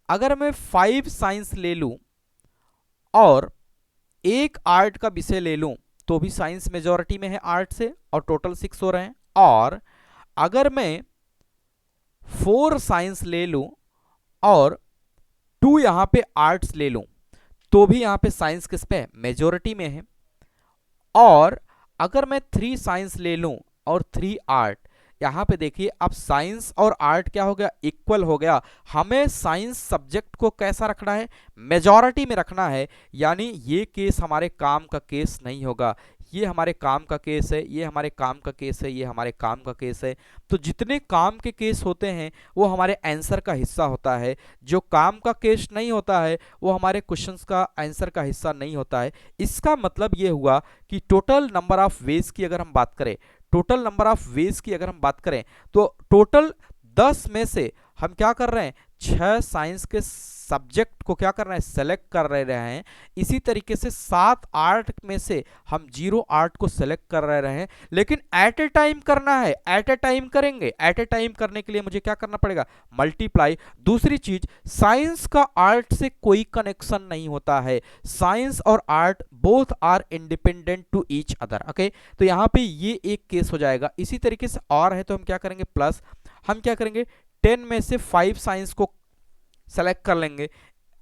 अगर मैं 5 साइंस ले लूं और 1 आर्ट का विषय ले लूं तो भी साइंस मेजॉरिटी में है आर्ट से, और टोटल 6 हो रहे हैं। और अगर मैं 4 साइंस ले लूं और 2 यहां पे आर्ट्स ले लूं तो भी यहां पे साइंस किस पे मेजॉरिटी में है। और अगर मैं 3 साइंस ले लूं और 3 आर्ट, यहां पे देखिए अब साइंस और आर्ट क्या हो गया, इक्वल हो गया। हमें साइंस सब्जेक्ट को कैसा रखना है, मेजॉरिटी में रखना है। यानी ये केस हमारे काम का केस नहीं होगा, ये हमारे काम का केस है, ये हमारे काम का केस है, ये हमारे काम का केस है। तो जितने काम के केस होते हैं वो हमारे आंसर का हिस्सा होता है। जो काम का केस नहीं होता है वो हमारे क्वेश्चंस का आंसर का हिस्सा नहीं होता है। इसका मतलब ये हुआ कि टोटल नंबर ऑफ वेज की अगर हम बात करें, तो टोटल 10 में से हम क्या कर रहे हैं, 6 साइंस के सब्जेक्ट को क्या कर रहे हैं, सेलेक्ट कर रहे हैं। इसी तरीके से 7 आर्ट में से हम 0 आर्ट को सेलेक्ट कर रहे हैं। लेकिन एट ए टाइम करना है, एट ए टाइम करेंगे। एट ए टाइम करने के लिए मुझे क्या करना पड़ेगा, मल्टीप्लाई। दूसरी चीज, साइंस का आर्ट से कोई कनेक्शन नहीं होता है। साइंस और art both are independent to each other okay. तो यहां पे ये एक केस हो जाएगा। इसी तरीके से और है तो हम क्या करेंगे, प्लस हम क्या करेंगे, 10 में से 5 साइंस को सेलेक्ट कर लेंगे।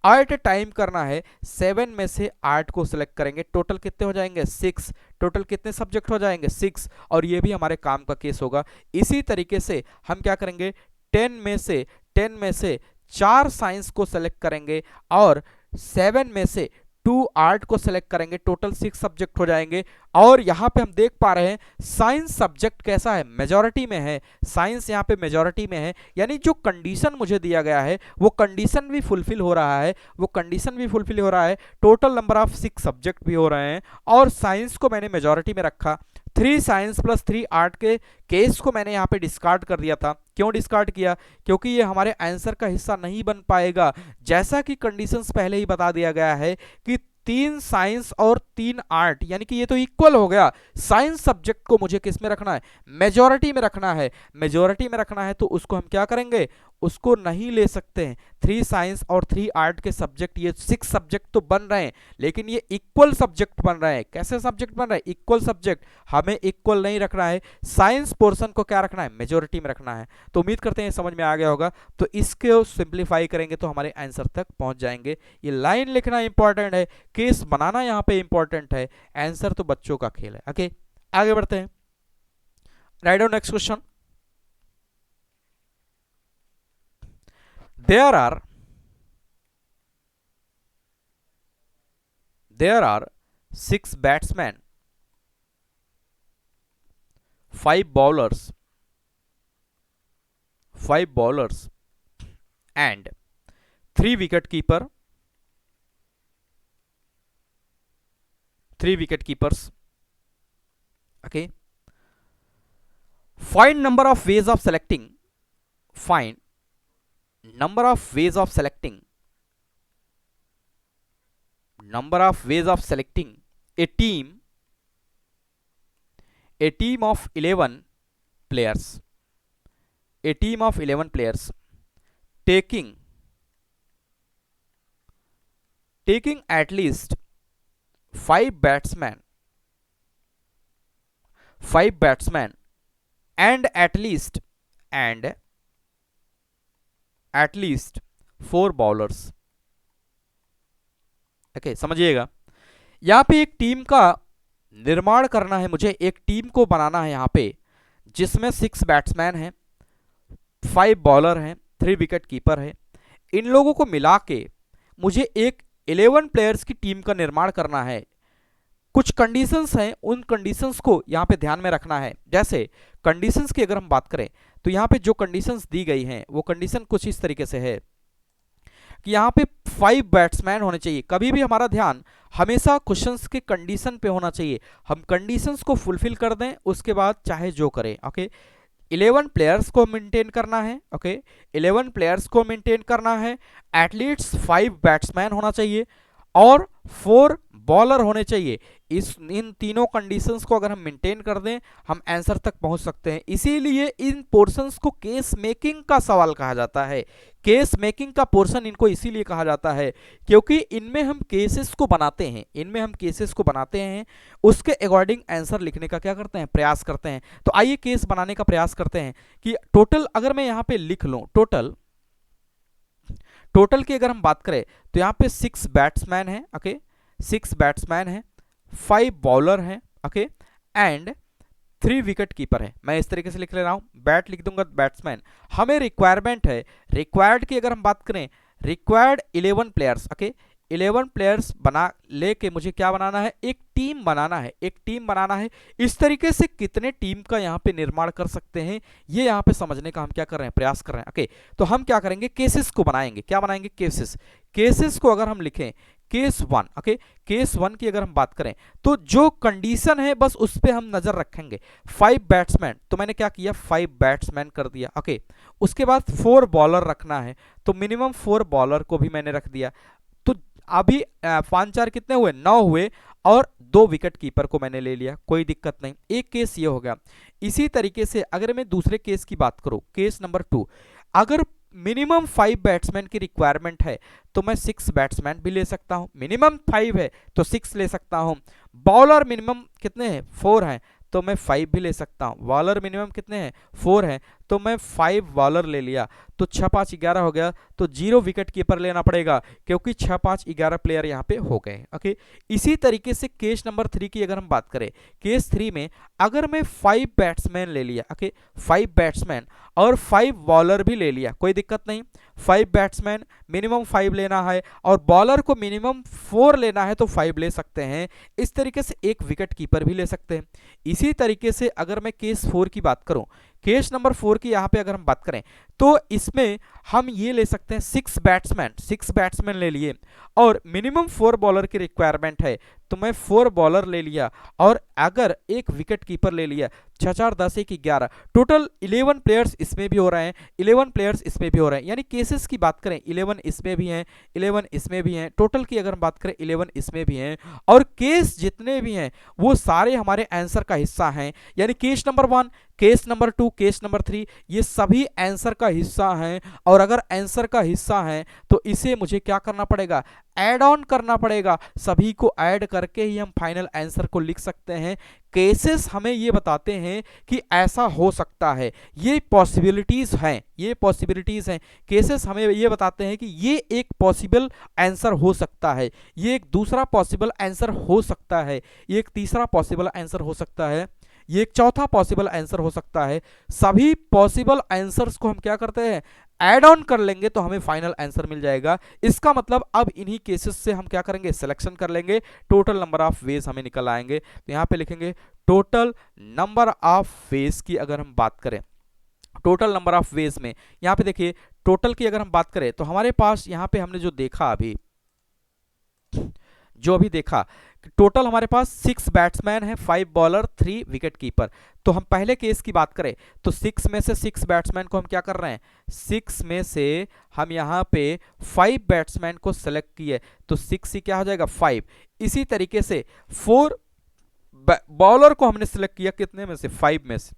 एट ए टाइम करना है, 7 में से 8 को सेलेक्ट करेंगे। टोटल कितने हो जाएंगे, 6। टोटल कितने सब्जेक्ट हो जाएंगे, 6। और ये भी हमारे काम का केस होगा। इसी तरीके से हम क्या करेंगे, 10 में से 4 साइंस को सेलेक्ट करेंगे और 7 में से 2 आर्ट को सेलेक्ट करेंगे। टोटल 6 सब्जेक्ट हो जाएंगे। और यहां पे हम देख पा रहे हैं साइंस सब्जेक्ट कैसा है, मेजॉरिटी में है। साइंस यहां पे मेजॉरिटी में है, यानी जो कंडीशन मुझे दिया गया है वो कंडीशन भी फुलफिल हो रहा है, टोटल नंबर ऑफ 6 सब्जेक्ट भी हो रहे हैं। और साइंस को मैंने मेजॉरिटी में रखा। 3 साइंस प्लस 3 आर्ट के केस को मैंने यहाँ पे डिस्कार्ड कर दिया था। क्यों डिस्कार्ड किया, क्योंकि ये हमारे आंसर का हिस्सा नहीं बन पाएगा। जैसा कि कंडीशंस पहले ही बता दिया गया है कि 3 साइंस और 3 आर्ट, यानी कि ये तो इक्वल हो गया। साइंस सब्जेक्ट को मुझे किस में रखना है, मेजॉरिटी में रखना है। तो उसको हम क्या करेंगे, उसको नहीं ले सकते हैं। 3 साइंस और 3 आर्ट के सब्जेक्ट, ये 6 सब्जेक्ट तो बन रहे हैं लेकिन ये इक्वल सब्जेक्ट बन रहे हैं। कैसे सब्जेक्ट बन रहे हैं, इक्वल सब्जेक्ट। हमें इक्वल नहीं रखना है, साइंस पोर्शन को क्या रखना है, मेजॉरिटी में रखना है। तो उम्मीद करते हैं समझ में आ गया होगा। तो इसको सिंप्लीफाई करेंगे तो हमारे आंसर तक पहुंच जाएंगे। ये लाइन लिखना इंपॉर्टेंट है, केस बनाना यहाँ पे इंपॉर्टेंट है, आंसर तो बच्चों का खेल है ओके। आगे बढ़ते हैं, write down next question. there are 6 batsmen, 5 bowlers and 3 wicket keepers okay. Find number of ways of selecting A team of 11 players, a team of 11 players taking at least 5 batsmen and and at least 4 bowlers। Okay, समझिएगा, यहाँ पे एक team का निर्माण करना है मुझे, एक टीम को बनाना है यहाँ पे, जिसमें 6 बैट्समैन हैं, 5 बॉलर हैं, 3 विकेट कीपर है। इन लोगों को मिला के मुझे एक 11 प्लेयर्स की टीम का निर्माण करना है। कुछ कंडीशंस हैं, उन कंडीशंस को यहाँ पे ध्यान में रखना है। जैसे कंडीशंस की अगर हम बात करें तो यहाँ पे जो कंडीशंस दी गई हैं वो कंडीशन कुछ इस तरीके से है कि यहाँ पे 5 बैट्समैन होने चाहिए। कभी भी हमारा ध्यान हमेशा क्वेश्चंस के कंडीशन पे होना चाहिए। हम कंडीशंस को फुलफिल कर दें, उसके बाद चाहे जो करें। ओके, 11 प्लेयर्स को मेंटेन करना है। ओके, 11 प्लेयर्स को मेंटेन करना है, एटलीस्ट 5 बैट्समैन होना चाहिए और 4 बॉलर होने चाहिए। इन तीनों कंडीशंस को अगर हम मेंटेन कर दें, हम आंसर तक पहुंच सकते हैं। इसीलिए इन पोर्शंस को केस मेकिंग का सवाल कहा जाता है। केस मेकिंग का पोर्शन इनको इसीलिए कहा जाता है क्योंकि इनमें हम केसेस को बनाते हैं, उसके अकॉर्डिंग आंसर लिखने का क्या करते हैं, प्रयास करते हैं। तो आइए केस बनाने का प्रयास करते हैं कि टोटल अगर मैं यहाँ पे लिख लूँ, टोटल की अगर हम बात करें तो यहाँ पे 6 बैट्समैन है। ओके, 6 बैट्समैन है, 5 बॉलर हैं। ओके, एंड 3 विकेट कीपर है। मैं इस तरीके से लिख ले रहा हूं, बैट लिख दूंगा बैट्समैन। हमें रिक्वायरमेंट है, रिक्वायर्ड की अगर हम बात करें, रिक्वायर्ड 11 प्लेयर्स। ओके, 11 प्लेयर्स बना लेके मुझे क्या बनाना है, एक टीम बनाना है। इस तरीके से कितने टीम का यहाँ पे निर्माण कर सकते हैं, ये यहाँ पे समझने का हम क्या कर रहे हैं, प्रयास कर रहे हैं। ओके, तो हम क्या करेंगे, केसेस को बनाएंगे। क्या बनाएंगे, केसेस को अगर हम लिखें केस 1। ओके, केस 1 की अगर हम बात करें तो जो कंडीशन है बस उस पर हम नजर रखेंगे। 5 बैट्समैन, तो मैंने क्या किया, 5 बैट्समैन कर दिया। ओके, उसके बाद 4 बॉलर रखना है, तो मिनिमम 4 बॉलर को भी मैंने रख दिया। तो अभी 5 4 कितने हुए, 9 हुए, और 2 विकेट कीपर को मैंने ले लिया, कोई दिक्कत नहीं। एक केस ये हो गया। इसी तरीके से अगर मैं दूसरे केस की बात करूं, केस नंबर 2, अगर मिनिमम 5 बैट्समैन की रिक्वायरमेंट है तो मैं 6 बैट्समैन भी ले सकता हूं। मिनिमम 5 है तो 6 ले सकता हूं। बॉलर मिनिमम कितने हैं, 4 हैं, तो मैं 5 भी ले सकता हूं। बॉलर मिनिमम कितने हैं, 4 हैं, तो मैं 5 बॉलर ले लिया, तो 6 5 11 हो गया। तो 0 विकेट कीपर लेना पड़ेगा क्योंकि 6 5 11 प्लेयर यहाँ पे हो गए। ओके, इसी तरीके से केस नंबर 3 की अगर हम बात करें, केस 3 में अगर मैं 5 बैट्समैन ले लिया, ओके, 5 बैट्समैन और 5 बॉलर भी ले लिया, कोई दिक्कत नहीं। 5 बैट्समैन मिनिमम 5 लेना है और बॉलर को मिनिमम 4 लेना है तो 5 ले सकते हैं। इस तरीके से एक विकेट कीपर भी ले सकते हैं। इसी तरीके से अगर मैं केस 4 की बात करूं, केस नंबर 4 की यहाँ पे अगर हम बात करें तो इसमें हम ये ले सकते हैं 6 बैट्समैन ले लिए और मिनिमम 4 बॉलर की रिक्वायरमेंट है तो मैं 4 बॉलर ले लिया और अगर एक विकेट कीपर ले लिया, 6 4 10 1 11, टोटल 11 प्लेयर्स इसमें भी हो रहे हैं, 11 प्लेयर्स इसमें भी हो रहे हैं। यानी केसेस की बात करें 11 इसमें भी हैं, 11 इसमें भी हैं, टोटल की अगर हम बात करें 11 इसमें भी हैं, और केस जितने भी हैं वो सारे हमारे आंसर का हिस्सा हैं। यानी case number 1, case number 2, case number 3 ये सभी आंसर का हिस्सा हैं। और अगर आंसर का हिस्सा है तो इसे मुझे क्या करना पड़ेगा, ऐड ऑन करना पड़ेगा। सभी को ऐड करके ही हम फाइनल आंसर को लिख सकते हैं। केसेस हमें ये बताते हैं कि ऐसा हो सकता है, ये पॉसिबिलिटीज हैं, केसेस हमें ये बताते हैं कि ये एक पॉसिबल आंसर हो सकता है, ये एक दूसरा पॉसिबल आंसर हो सकता है, ये एक तीसरा पॉसिबल आंसर हो सकता है, ये एक चौथा पॉसिबल आंसर हो सकता है। सभी पॉसिबल आंसर्स को हम क्या करते हैं, ऐड ऑन कर लेंगे तो हमें फाइनल आंसर मिल जाएगा। इसका मतलब अब इन्हीं केसेस से हम क्या करेंगे, सिलेक्शन कर लेंगे, टोटल नंबर ऑफ वेज हमें निकल आएंगे। तो यहाँ पे लिखेंगे टोटल नंबर ऑफ वेज की अगर हम बात करें, टोटल नंबर ऑफ वेज में यहाँ पे देखिए टोटल की अगर हम बात करें तो हमारे पास यहाँ पे हमने जो देखा अभी, जो अभी देखा, टोटल हमारे पास 6 बैट्समैन है, 5 बॉलर, 3 विकेट कीपर। तो हम पहले केस की बात करें तो 6 में से 6 बैट्समैन को हम क्या कर रहे हैं, 6 में से हम यहाँ पे 5 बैट्समैन को सेलेक्ट किए, तो 6 ही क्या हो जाएगा 5। इसी तरीके से 4 बॉलर को हमने सेलेक्ट किया, कितने में से 5 में से,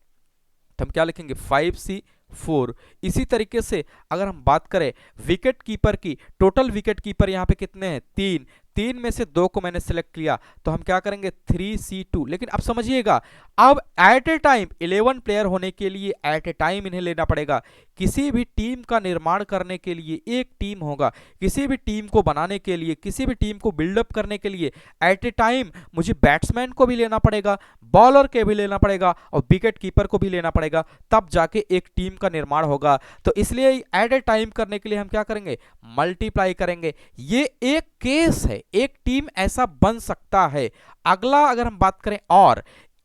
तो हम क्या लिखेंगे 5C4। इसी तरीके से अगर हम बात करें विकेट कीपर की, टोटल विकेट कीपर यहाँ पे कितने हैं 3, 3 में से 2 को मैंने सिलेक्ट किया, तो हम क्या करेंगे 3C2। लेकिन अब समझिएगा, अब एट ए टाइम 11 प्लेयर होने के लिए एट ए टाइम इन्हें लेना पड़ेगा। किसी भी टीम का निर्माण करने के लिए एक टीम होगा, किसी भी टीम को बनाने के लिए, किसी भी टीम को बिल्डअप करने के लिए एट ए टाइम मुझे बैट्समैन को भी लेना पड़ेगा, बॉलर के भी लेना पड़ेगा और विकेट कीपर को भी लेना पड़ेगा, तब जाके एक टीम का निर्माण होगा। तो इसलिए एट ए टाइम करने के लिए हम क्या करेंगे, मल्टीप्लाई करेंगे। ये एक केस है, एक टीम ऐसा बन सकता है। अगला अगर हम बात करें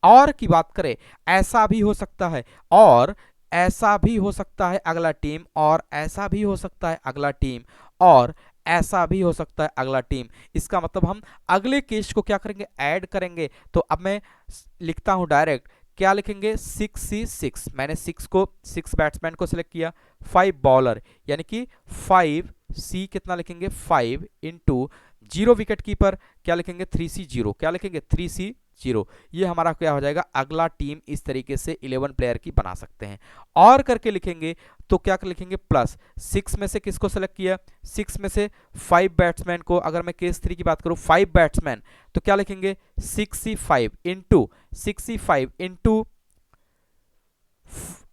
और की बात करें, ऐसा भी हो सकता है और ऐसा भी हो सकता है अगला टीम, और ऐसा भी हो सकता है अगला टीम, और ऐसा भी हो सकता है अगला टीम। इसका मतलब हम अगले केस को क्या करेंगे, ऐड करेंगे। तो अब मैं लिखता हूं डायरेक्ट, क्या लिखेंगे 6C6। मैंने 6 बैट्समैन को सिलेक्ट किया, 5 बॉलर, यानी कि 5C कितना लिखेंगे 5 इंटू 0 विकेट कीपर, क्या लिखेंगे 3C0, क्या लिखेंगे 3C0। ये हमारा क्या हो जाएगा, अगला टीम इस तरीके से 11 प्लेयर की बना सकते हैं। और करके लिखेंगे तो क्या लिखेंगे प्लस 6 में से किसको सेलेक्ट किया, 6 में से 5 बैट्समैन को। अगर मैं केस 3 की बात करूं 5 बैट्समैन, तो क्या लिखेंगे 6C5 into 6C5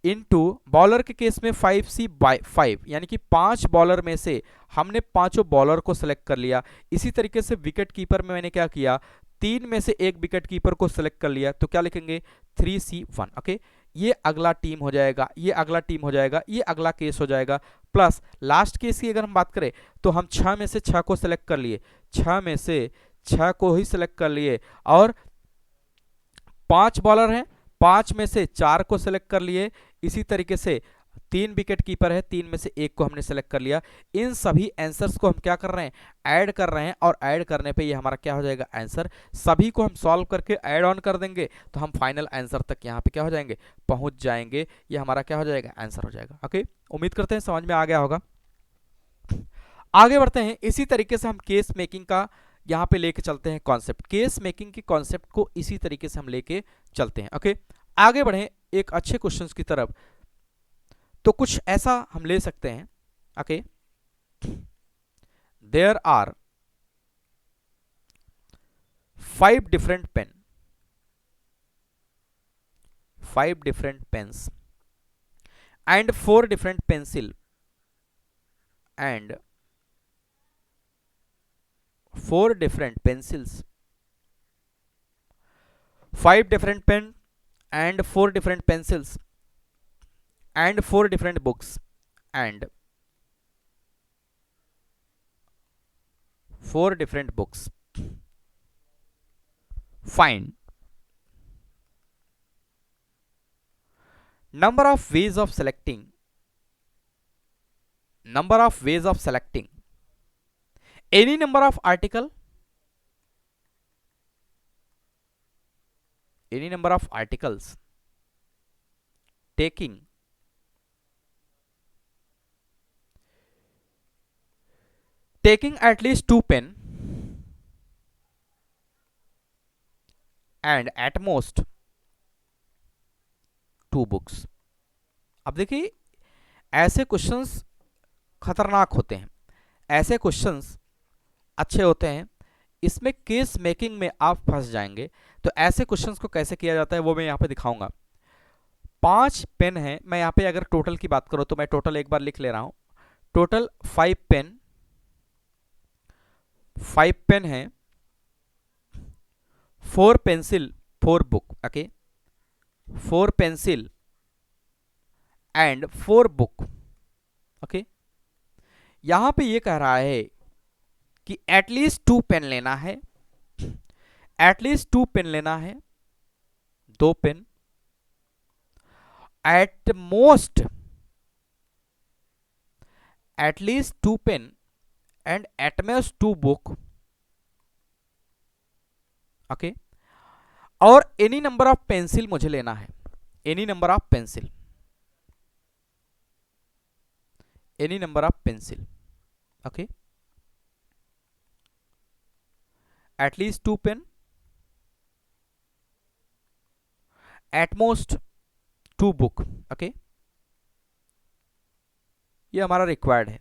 into bowler के केस में 5C5, यानी कि 5 बॉलर में से हमने पांचों बॉलर को सेलेक्ट कर लिया। इसी तरीके से विकेट कीपर में मैंने क्या किया, 3 में से एक विकेट कीपर को सेलेक्ट कर लिया, तो क्या लिखेंगे 3C1। ओके, ये अगला टीम हो जाएगा, ये अगला टीम हो जाएगा, ये अगला केस हो जाएगा। प्लस लास्ट केस की अगर हम बात करें तो हम 6 में से 6 को सेलेक्ट कर लिए, 6 में से 6 को ही सेलेक्ट कर लिए, और 5 बॉलर हैं, 5 में से 4 को सेलेक्ट कर लिए। इसी तरीके से 3 विकेट कीपर है, 3 में से एक को हमने सेलेक्ट कर लिया। इन सभी आंसर्स को हम क्या कर रहे हैं, ऐड कर रहे हैं, और ऐड करने पे ये हमारा क्या हो जाएगा आंसर। सभी को हम सॉल्व करके ऐड ऑन कर देंगे तो हम फाइनल आंसर तक यहाँ पे क्या हो जाएंगे, पहुंच जाएंगे। ये हमारा क्या हो जाएगा, आंसर हो जाएगा। ओके, उम्मीद करते हैं समझ में आ गया होगा। आगे बढ़ते हैं, इसी तरीके से हम केस मेकिंग का यहाँ पे लेके चलते हैं कॉन्सेप्ट, केस मेकिंग की कॉन्सेप्ट को इसी तरीके से हम लेके चलते हैं। ओके, आगे बढ़े एक अच्छे क्वेश्चंस की तरफ। तो कुछ ऐसा हम ले सकते हैं, okay, there are 5 different pen, 5 different pens and 4 different pencil and 4 different pencils, 5 different pen and 4 different pencils and 4 different books and 4 different books. Find number of ways of selecting, number of ways of selecting any number of article, any number of articles taking at least 2 pen and at most 2 books. अब देखिए, ऐसे questions खतरनाक होते हैं, ऐसे questions अच्छे होते हैं, इसमें केस मेकिंग में आप फंस जाएंगे। तो ऐसे क्वेश्चंस को कैसे किया जाता है वो मैं यहाँ पे दिखाऊंगा। 5 पेन है, मैं यहाँ पे अगर टोटल की बात करूँ तो मैं टोटल एक बार लिख ले रहा हूँ, टोटल 5 पेन, 5 पेन है, 4 pencil, 4 book, okay, 4 pencil and 4 book. Okay, यहां पे ये कह रहा है कि एटलीस्ट 2 पेन लेना है, एटलीस्ट 2 पेन लेना है, 2 pen, at most at least 2 pen and at most 2 book, okay. और एनी नंबर ऑफ पेंसिल मुझे लेना है, any number of pencil, any number of pencil, okay, at least 2 pen, at most 2 book, okay, ये हमारा required है।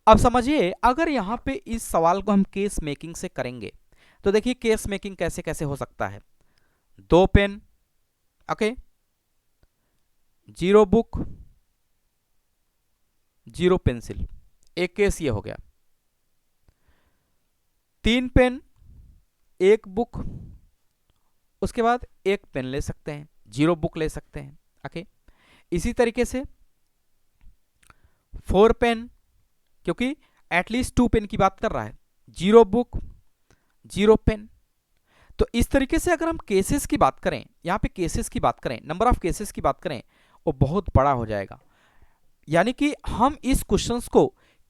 अब समझिए अगर यहां पे इस सवाल को हम केस मेकिंग से करेंगे तो देखिए केस मेकिंग कैसे कैसे हो सकता है। 2 पेन, ओके, 0 बुक, 0 पेंसिल, एक केस ये हो गया। 3 पेन, 1 बुक, उसके बाद 1 पेन ले सकते हैं, 0 बुक ले सकते हैं, ओके। इसी तरीके से 4 पेन, क्योंकि एटलीस्ट 2 पेन की बात कर रहा है, 0 बुक, 0 पेन। तो इस तरीके से अगर हम केसेस की बात करें, यहां पे केसेस की बात करें, नंबर ऑफ केसेस की बात करें, वो बहुत बड़ा हो जाएगा। यानी कि हम इस क्वेश्चंस को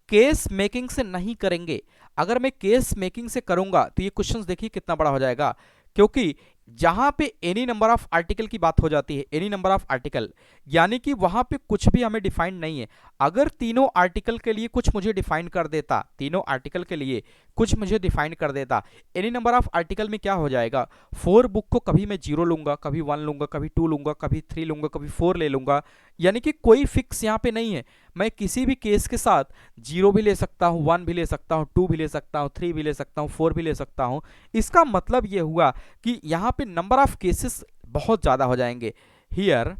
केस मेकिंग से नहीं करेंगे। अगर मैं केस मेकिंग से करूंगा तो ये क्वेश्चंस देखिए कितना बड़ा हो जाएगा, क्योंकि जहां पे एनी नंबर ऑफ आर्टिकल की बात हो जाती है, एनी नंबर ऑफ आर्टिकल, यानी कि वहां पे कुछ भी हमें डिफाइंड नहीं है। अगर तीनों आर्टिकल के लिए कुछ मुझे डिफाइन कर देता, तीनों आर्टिकल के लिए कुछ मुझे डिफाइन कर देता, एनी नंबर ऑफ आर्टिकल में क्या हो जाएगा, 4 बुक को कभी मैं 0 लूंगा, कभी 1 लूंगा, कभी 2 लूंगा, कभी 3 लूंगा, कभी 4 ले लूंगा, यानी कि कोई फिक्स यहाँ पे नहीं है। मैं किसी भी केस के साथ 0 भी ले सकता हूँ, 1 भी ले सकता हूँ, 2 भी ले सकता हूँ, 3 भी ले सकता हूँ, 4 भी ले सकता हूँ। इसका मतलब ये हुआ कि यहाँ पे नंबर ऑफ केसेस बहुत ज्यादा हो जाएंगे। हियर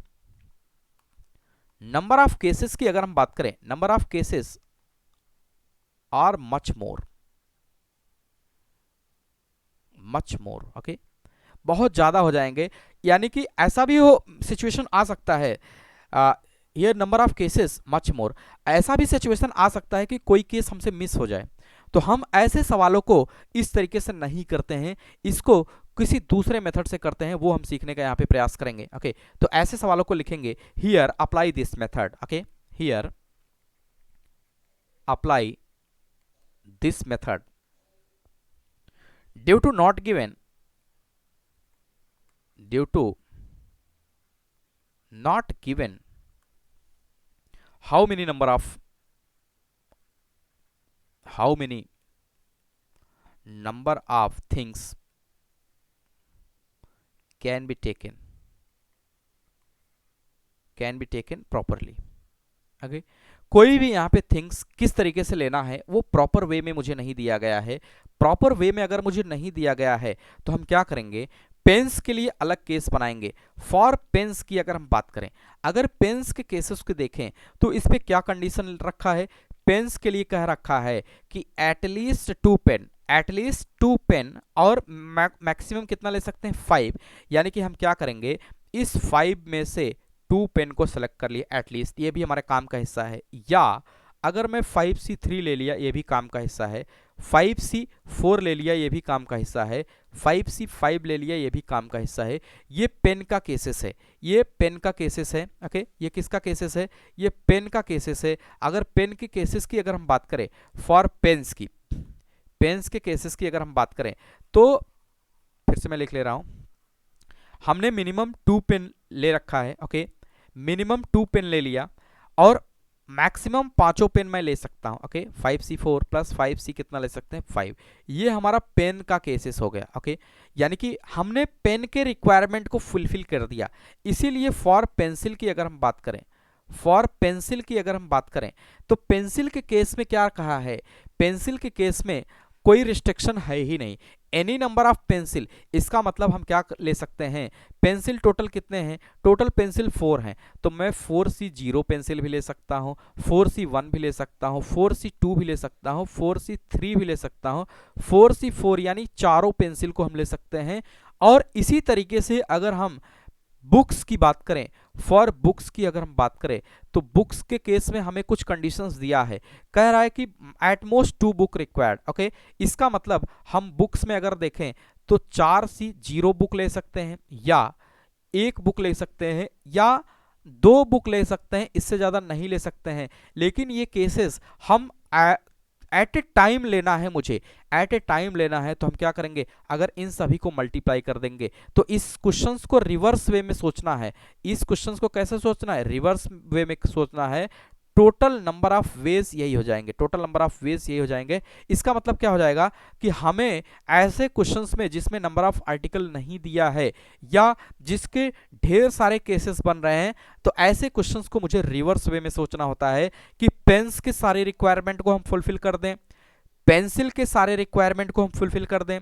नंबर ऑफ केसेस की अगर हम बात करें, number of cases are much more, okay, बहुत ज्यादा हो जाएंगे। यानी कि ऐसा भी हो सिचुएशन आ सकता है, here number of cases much more, ऐसा भी सिचुएशन आ सकता है कि कोई केस हमसे मिस हो जाए। तो हम ऐसे सवालों को इस तरीके से नहीं करते हैं, इसको किसी दूसरे मेथड से करते हैं, वो हम सीखने का यहाँ पे प्रयास करेंगे, ओके। तो ऐसे सवालों को लिखेंगे, here apply this method, okay, here apply this method due to not given, due to not given how many number of things can be taken properly, okay? कोई भी यहाँ पे थिंग्स किस तरीके से लेना है वो प्रॉपर वे में मुझे नहीं दिया गया है। प्रॉपर वे में अगर मुझे नहीं दिया गया है तो हम क्या करेंगे, पेन्स के लिए अलग केस बनाएंगे। फॉर पेन्स की अगर हम बात करें, अगर पेन्स के केसेस को देखें तो इस पे क्या कंडीशन रखा है, पेन्स के लिए कह रखा है कि एटलीस्ट 2 पेन, एटलीस्ट 2 पेन, और मैक्सिमम कितना ले सकते हैं, 5। यानी कि हम क्या करेंगे, इस 5 में से 2 पेन को सेलेक्ट कर लिया एटलीस्ट, ये भी हमारे काम का हिस्सा है। या अगर मैं 5C3 ले लिया, ये भी काम का हिस्सा है। 5C4 ले लिया, ये भी काम का हिस्सा है। 5C5 ले लिया, ये भी काम का हिस्सा है। ये पेन का केसेस है, ये पेन का केसेस है, ओके। ये किसका केसेस है, ये पेन का केसेस है। अगर पेन के केसेस की अगर हम बात करें, फॉर पेन्स की, पेन्स के केसेस की अगर हम बात करें तो फिर से मैं लिख ले रहा हूं, हमने मिनिमम 2 पेन ले रखा है, ओके, मिनिमम 2 पेन ले लिया, और मैक्सिमम 5 पेन मैं ले सकता हूं, ओके। 5C4 प्लस 5C कितना ले सकते हैं, 5। ये हमारा पेन का केसेस हो गया, ओके। यानी कि हमने पेन के रिक्वायरमेंट को फुलफिल कर दिया। इसीलिए फॉर पेंसिल की अगर हम बात करें, फॉर पेंसिल की अगर हम बात करें तो पेंसिल के केस में क्या कहा है, पेंसिल के केस में कोई रिस्ट्रिक्शन है ही नहीं, एनी नंबर ऑफ पेंसिल। इसका मतलब हम क्या ले सकते हैं, पेंसिल टोटल कितने हैं, टोटल पेंसिल 4 हैं, तो मैं 4C0 पेंसिल भी ले सकता हूं, 4C1 भी ले सकता हूं, 4C2 भी ले सकता हूं, 4C3 भी ले सकता हूं, 4C4, यानी चारों पेंसिल को हम ले सकते हैं। और इसी तरीके से अगर हम बुक्स की बात करें, फॉर बुक्स की अगर हम बात करें तो बुक्स के केस में हमें कुछ कंडीशंस दिया है, कह रहा है कि eight most 2 book required, okay. इसका मतलब हम बुक्स में अगर देखें तो 4C0 बुक ले सकते हैं, या 1 बुक ले सकते हैं, या 2 बुक ले सकते हैं, इससे ज्यादा नहीं ले सकते हैं। लेकिन ये केसेस हम एट ए टाइम लेना है मुझे, एट ए टाइम लेना है, तो हम क्या करेंगे, अगर इन सभी को मल्टीप्लाई कर देंगे तो इस क्वेश्चंस को रिवर्स वे में सोचना है। इस क्वेश्चंस को कैसे सोचना है, रिवर्स वे में सोचना है। टोटल नंबर ऑफ वेज यही हो जाएंगे, टोटल नंबर ऑफ वेज यही हो जाएंगे। इसका मतलब क्या हो जाएगा कि हमें ऐसे क्वेश्चंस में जिसमें नंबर ऑफ आर्टिकल नहीं दिया है या जिसके ढेर सारे केसेस बन रहे हैं, तो ऐसे क्वेश्चंस को मुझे रिवर्स वे में सोचना होता है कि पेन्स के सारे रिक्वायरमेंट को हम फुलफिल कर दें, पेंसिल के सारे रिक्वायरमेंट को हम फुलफिल कर दें,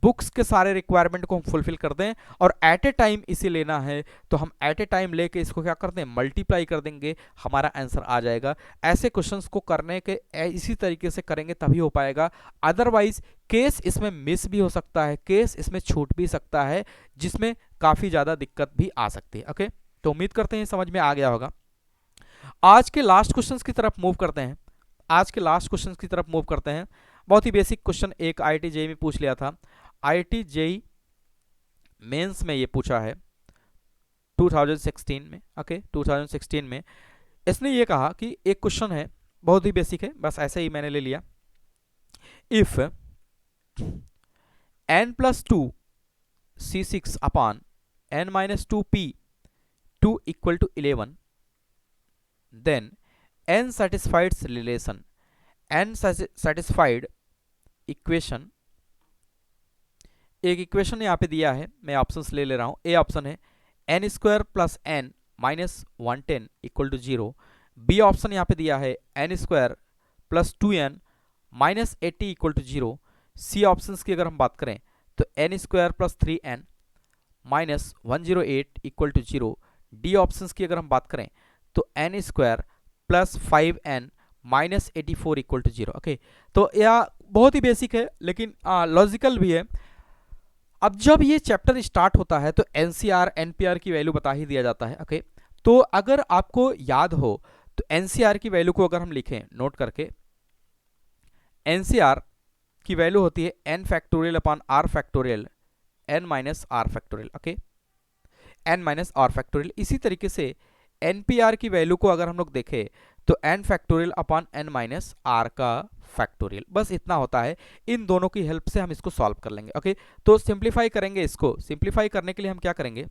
बुक्स के सारे रिक्वायरमेंट को हम फुलफिल कर दें, और एट ए टाइम इसे लेना है तो हम एट ए टाइम लेके इसको क्या करते हैं, मल्टीप्लाई कर देंगे, हमारा आंसर आ जाएगा। ऐसे क्वेश्चंस को करने के इसी तरीके से करेंगे तभी हो पाएगा, अदरवाइज केस इसमें मिस भी हो सकता है, केस इसमें छूट भी सकता है, जिसमें काफ़ी ज़्यादा दिक्कत भी आ सकती है। ओके, तो उम्मीद करते हैं समझ में आ गया होगा। आज के लास्ट क्वेश्चन की तरफ मूव करते हैं, आज के लास्ट क्वेश्चन की तरफ मूव करते हैं। बहुत ही बेसिक क्वेश्चन एक IIT JEE में पूछ लिया था, IIT JEE मेंस में ये पूछा है 2016 में। ओके, 2016 में इसने ये कहा कि एक क्वेश्चन है, बहुत ही बेसिक है, बस ऐसे ही मैंने ले लिया। If n+2 C6 upon n-2 P2 equal to 11, then n satisfied relation, n satisfied equation, एक इक्वेशन यहाँ पे दिया है, मैं ऑप्शंस ले रहा हूँ। ए ऑप्शन है n² plus n minus 110 equal to 0। B option यहाँ पे दिया है n² plus 2n minus 80 equal to 0। C option की अगर हम बात करें तो n² plus 3n minus 108 equal to 0। D option की अगर हम बात करें तो n² plus 5n minus 84 equal to 0। Okay, तो यह बहुत ही बेसिक है लेकिन लॉजिकल भी है। अब जब ये चैप्टर स्टार्ट होता है तो NCR NPR की वैल्यू बता ही दिया जाता है। ओके, तो अगर आपको याद हो तो NCR की वैल्यू को अगर हम लिखें नोट करके, NCR की वैल्यू होती है n factorial upon r factorial n minus r factorial. Okay, n minus r factorial. इसी तरीके से NPR की वैल्यू को अगर हम लोग देखें तो n factorial upon n minus r का फैक्टोरियल, बस इतना होता है। इन दोनों की हेल्प से हम इसको सॉल्व कर लेंगे। ओके, तो सिंप्लीफाई करेंगे, इसको सिंप्लीफाई करने के लिए हम क्या करेंगे,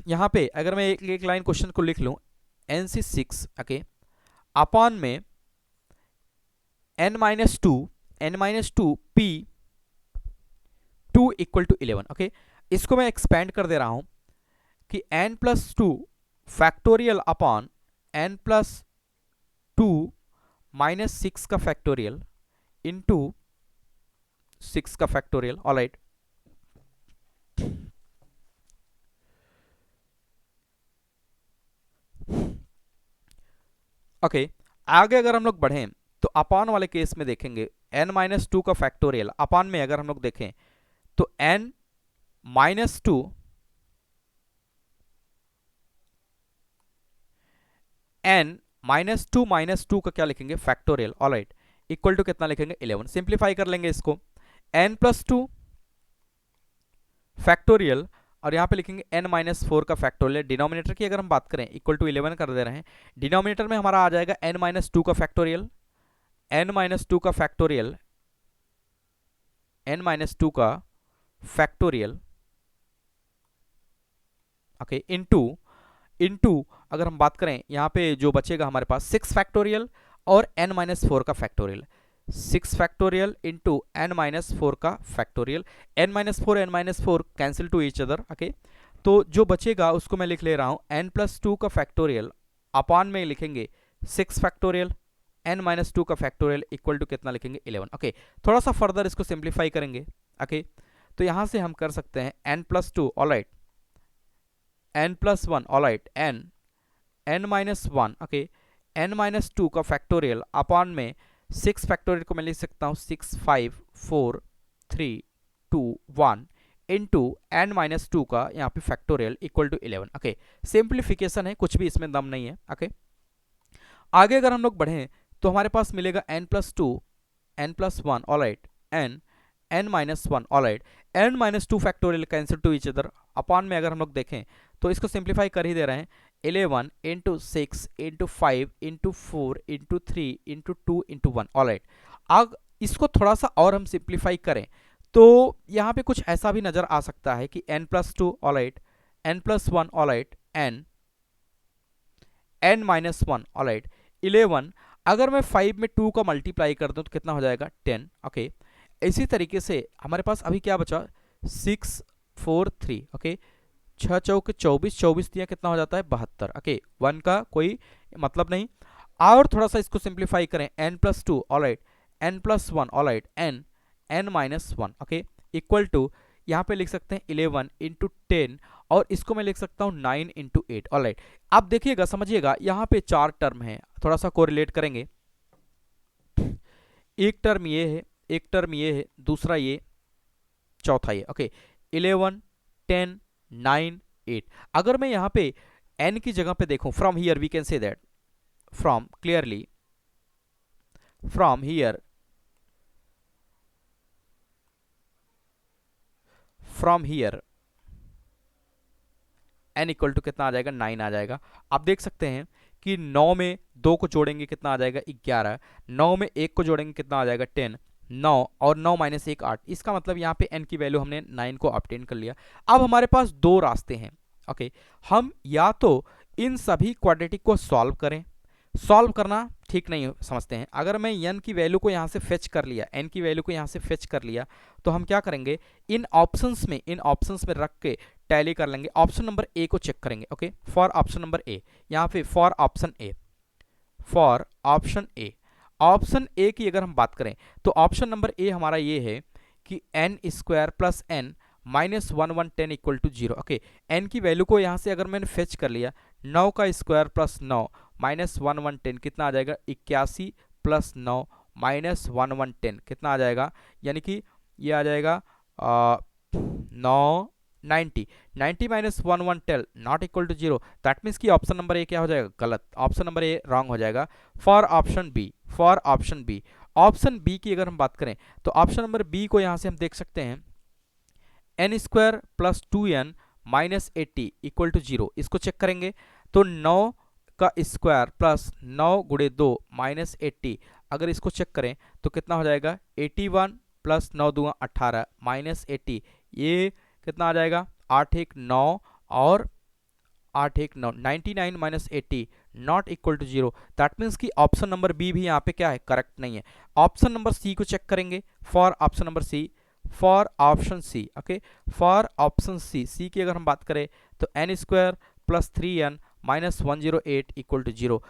यहाँ पे अगर मैं एक लाइन क्वेश्चन को लिख लूँ NC6 ओके अपॉन में n-2 P2 equal to 11। Okay, इसको मैं एक्सपेंड कर दे रहा हूँ कि n+2 factorial upon n+2 minus 6 का फैक्टोरियल इंटू 6 का फैक्टोरियल। ऑलराइट, ओके, आगे अगर हम लोग बढ़ें तो अपॉन वाले केस में देखेंगे n-2 का फैक्टोरियल अपॉन में अगर हम लोग देखें तो n-2 -2 का क्या लिखेंगे, फैक्टोरियल। ऑलराइट, इक्वल टू कितना लिखेंगे, 11। सिंप्लीफाई कर लेंगे इसको, n+2 फैक्टोरियल और यहाँ पे लिखेंगे n-4 का फैक्टोरियल। डिनोमिनेटर की अगर हम बात करें इक्वल टू 11 कर दे रहे हैं, डिनोमिनेटर में हमारा आ जाएगा n-2 का फैक्टोरियल, n-2 का फैक्टोरियल, n-2 का फैक्टोरियल। ओके, इनटू अगर हम बात करें यहाँ पे जो बचेगा हमारे पास 6 फैक्टोरियल और n-4 का फैक्टोरियल, 6 फैक्टोरियल इंटू n-4 का factorial. n-4 n-4 cancel two each other. Okay, तो जो बचेगा उसको मैं लिख ले रहा हूँ n+2 का फैक्टोरियल अपॉन में लिखेंगे 6 फैक्टोरियल, n-2 का फैक्टोरियल इक्वल टू कितना लिखेंगे, 11। ओके, थोड़ा सा फर्दर इसको सिंप्लीफाई करेंगे। ओके, तो यहाँ से हम कर सकते हैं n+2 alright, n+1 alright, n-1 okay, n-2 का फैक्टोरियल अपॉन में 6 फैक्टोरियल को मैं लिख सकता हूँ 6 5 4 3 2 1 इंटू n-2 का यहाँ पे factorial equal to 11। Okay, simplification है, कुछ भी इसमें दम नहीं है। ओके, आगे अगर हम लोग बढ़ें तो हमारे पास मिलेगा n+2 n+1 alright, n-1 alright, n-2 factorial cancel two each other upon में अगर हम लोग देखें तो इसको सिंप्लीफाई कर ही दे रहे हैं, 11 into 6 into 5 into 4 into 3 into 2 into 1। Alright, अब इसको थोड़ा सा और हम सिंप्लीफाई करें तो यहाँ पे कुछ ऐसा भी नजर आ सकता है कि n+2, alright, n+1, alright, n-1, alright, 11। अगर मैं 5 में 2 का मल्टीप्लाई कर दूं तो कितना हो जाएगा 10। ओके, इसी तरीके से हमारे पास अभी क्या बचा 6 4 3। ओके, 6 चौके 24, 24 दिया कितना हो जाता है 72। ओके, 1 का कोई मतलब नहीं। और थोड़ा सा इसको सिंप्लीफाई करें, n+2, alright, n+1, alright, n-1। Okay, equal to यहाँ पे लिख सकते हैं 11 इंटू 10 और इसको मैं लिख सकता हूँ 9 इंटू 8। ऑलराइट, अब देखिएगा समझिएगा यहाँ पे 4 टर्म है, थोड़ा सा कोरिलेट करेंगे। एक टर्म ये है, एक टर्म ये है, दूसरा ये, चौथा ये। ओके, 11 10 9 8। अगर मैं यहाँ पे n की जगह पे देखूं, from here we can say that, from clearly, from here, from here n equal to कितना आ जाएगा 9 आ जाएगा। आप देख सकते हैं कि 9 में 2 को जोड़ेंगे कितना आ जाएगा 11, 9 में 1 को जोड़ेंगे कितना आ जाएगा 10, 9 और 9 माइनस 1 8। इसका मतलब यहाँ पे n की वैल्यू हमने 9 को ऑब्टेन कर लिया। अब हमारे पास दो रास्ते हैं। ओके, हम या तो इन सभी क्वाड्रेटिक को सॉल्व करें, सॉल्व करना ठीक नहीं समझते हैं। अगर मैं n की वैल्यू को यहाँ से फेच कर लिया, n की वैल्यू को यहाँ से फेच कर लिया तो हम क्या करेंगे, इन ऑप्शंस में रख के टैली कर लेंगे। ऑप्शन नंबर ए को चेक करेंगे। ओके, फॉर ऑप्शन नंबर ए, यहाँ पे for option A, for option A, option A की अगर हम बात करें तो ऑप्शन नंबर ए हमारा ये है कि n² plus n minus 1 1 10 equal to 0। Okay, n की वैल्यू को यहाँ से अगर मैंने फेच कर लिया, 9 का स्क्वायर प्लस 9 माइनस 1 1 10 कितना आ जाएगा 81 प्लस 9 माइनस 1 1 10 कितना आ जाएगा, यानी कि ये आ जाएगा 9 90, 90 minus 1 1 10 not equal to 0। That means कि ऑप्शन नंबर ए क्या हो जाएगा, गलत, ऑप्शन नंबर ए रॉन्ग हो जाएगा। For option B, for option B, option B की अगर हम बात करें तो ऑप्शन नंबर बी को यहाँ से हम देख सकते हैं n² plus 2n minus 80 equal to 0। इसको चेक करेंगे तो 9 का स्क्वायर प्लस 9 गुणे 2 माइनस 80, अगर इसको चेक करें तो कितना हो जाएगा 81 प्लस 9 दूंगा 18 माइनस 80, ये कितना आ जाएगा 8 1 9 और 8 1 9, 99 minus 80 not equal to 0। That means कि ऑप्शन नंबर बी भी यहाँ पे क्या है, करेक्ट नहीं है। ऑप्शन नंबर सी को चेक करेंगे, for option number C, for option C. Okay, for option C, C की अगर हम बात करें तो n² plus 3n minus 108 equal to 0।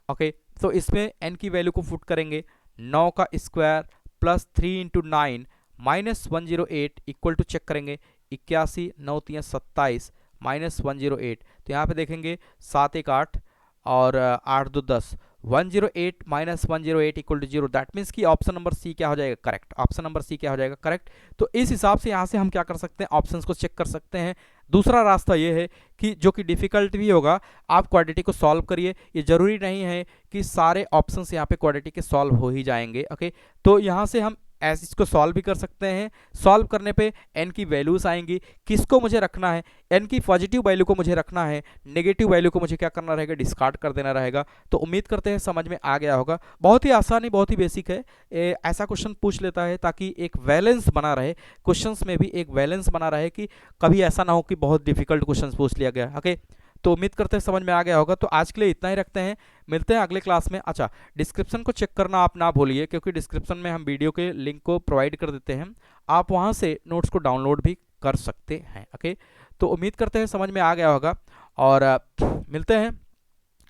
Okay, तो इसमें n की वैल्यू को पुट करेंगे, 9 का square plus 3 into 9 minus 108 equal to check करेंगे 81 9 3 27 माइनस 108। तो यहाँ पे देखेंगे 7 1 8 और 8 2 10, 108 minus 108 equal to 0। That means कि ऑप्शन नंबर सी क्या हो जाएगा, करेक्ट, ऑप्शन नंबर सी क्या हो जाएगा, करेक्ट। तो इस हिसाब से यहाँ से हम क्या कर सकते हैं, ऑप्शंस को चेक कर सकते हैं। दूसरा रास्ता ये है कि जो कि डिफिकल्ट भी होगा, आप क्वाड्रेटिक को सॉल्व करिए। ये जरूरी नहीं है कि सारे ऑप्शंस यहाँ पे क्वाड्रेटिक के सॉल्व हो ही जाएंगे। ओके, तो यहाँ से हम ऐसे इसको सॉल्व भी कर सकते हैं। सॉल्व करने पे n की वैल्यूज आएंगी, किसको मुझे रखना है, n की पॉजिटिव वैल्यू को मुझे रखना है, नेगेटिव वैल्यू को मुझे क्या करना रहेगा, डिस्कार्ड कर देना रहेगा। तो उम्मीद करते हैं समझ में आ गया होगा। बहुत ही आसान है, बहुत ही बेसिक है। ऐसा क्वेश्चन पूछ लेता है ताकि एक बैलेंस बना रहे, क्वेश्चंस में भी एक बैलेंस बना रहे कि कभी ऐसा ना हो कि बहुत डिफिकल्ट क्वेश्चन पूछ लिया गया। ओके, तो उम्मीद करते हैं समझ में आ गया होगा। तो आज के लिए इतना ही रखते हैं, मिलते हैं अगले क्लास में। अच्छा, डिस्क्रिप्शन को चेक करना आप ना भूलिए, क्योंकि डिस्क्रिप्शन में हम वीडियो के लिंक को प्रोवाइड कर देते हैं, आप वहां से नोट्स को डाउनलोड भी कर सकते हैं। ओके, तो उम्मीद करते हैं समझ में आ गया होगा और मिलते हैं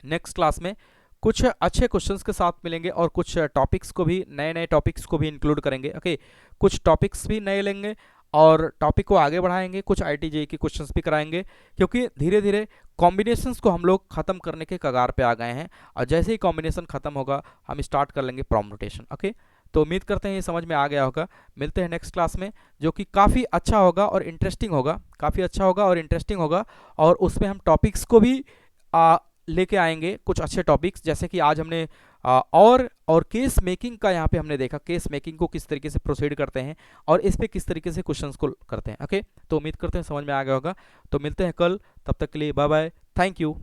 नेक्स्ट क्लास में। कुछ अच्छे क्वेश्चंस के साथ मिलेंगे और कुछ टॉपिक्स को भी, नए नए टॉपिक्स को भी इंक्लूड करेंगे। ओके, कुछ टॉपिक्स भी नए लेंगे और टॉपिक को आगे बढ़ाएंगे, कुछ IIT-JEE के क्वेश्चंस भी कराएंगे, क्योंकि धीरे धीरे कॉम्बिनेशंस को हम लोग खत्म करने के कगार पे आ गए हैं और जैसे ही कॉम्बिनेशन खत्म होगा हम स्टार्ट कर लेंगे परम्यूटेशन। ओके, तो उम्मीद करते हैं ये समझ में आ गया होगा। मिलते हैं नेक्स्ट क्लास में, जो कि काफ़ी अच्छा होगा और इंटरेस्टिंग होगा, काफ़ी अच्छा होगा और इंटरेस्टिंग होगा। और उसमें हम टॉपिक्स को भी लेके आएंगे, कुछ अच्छे टॉपिक्स, जैसे कि आज हमने और केस मेकिंग का यहाँ पे हमने देखा, केस मेकिंग को किस तरीके से प्रोसीड करते हैं और इस पे किस तरीके से क्वेश्चंस को करते हैं। ओके, तो उम्मीद करते हैं समझ में आ गया होगा। तो मिलते हैं कल, तब तक के लिए बाय बाय, थैंक यू।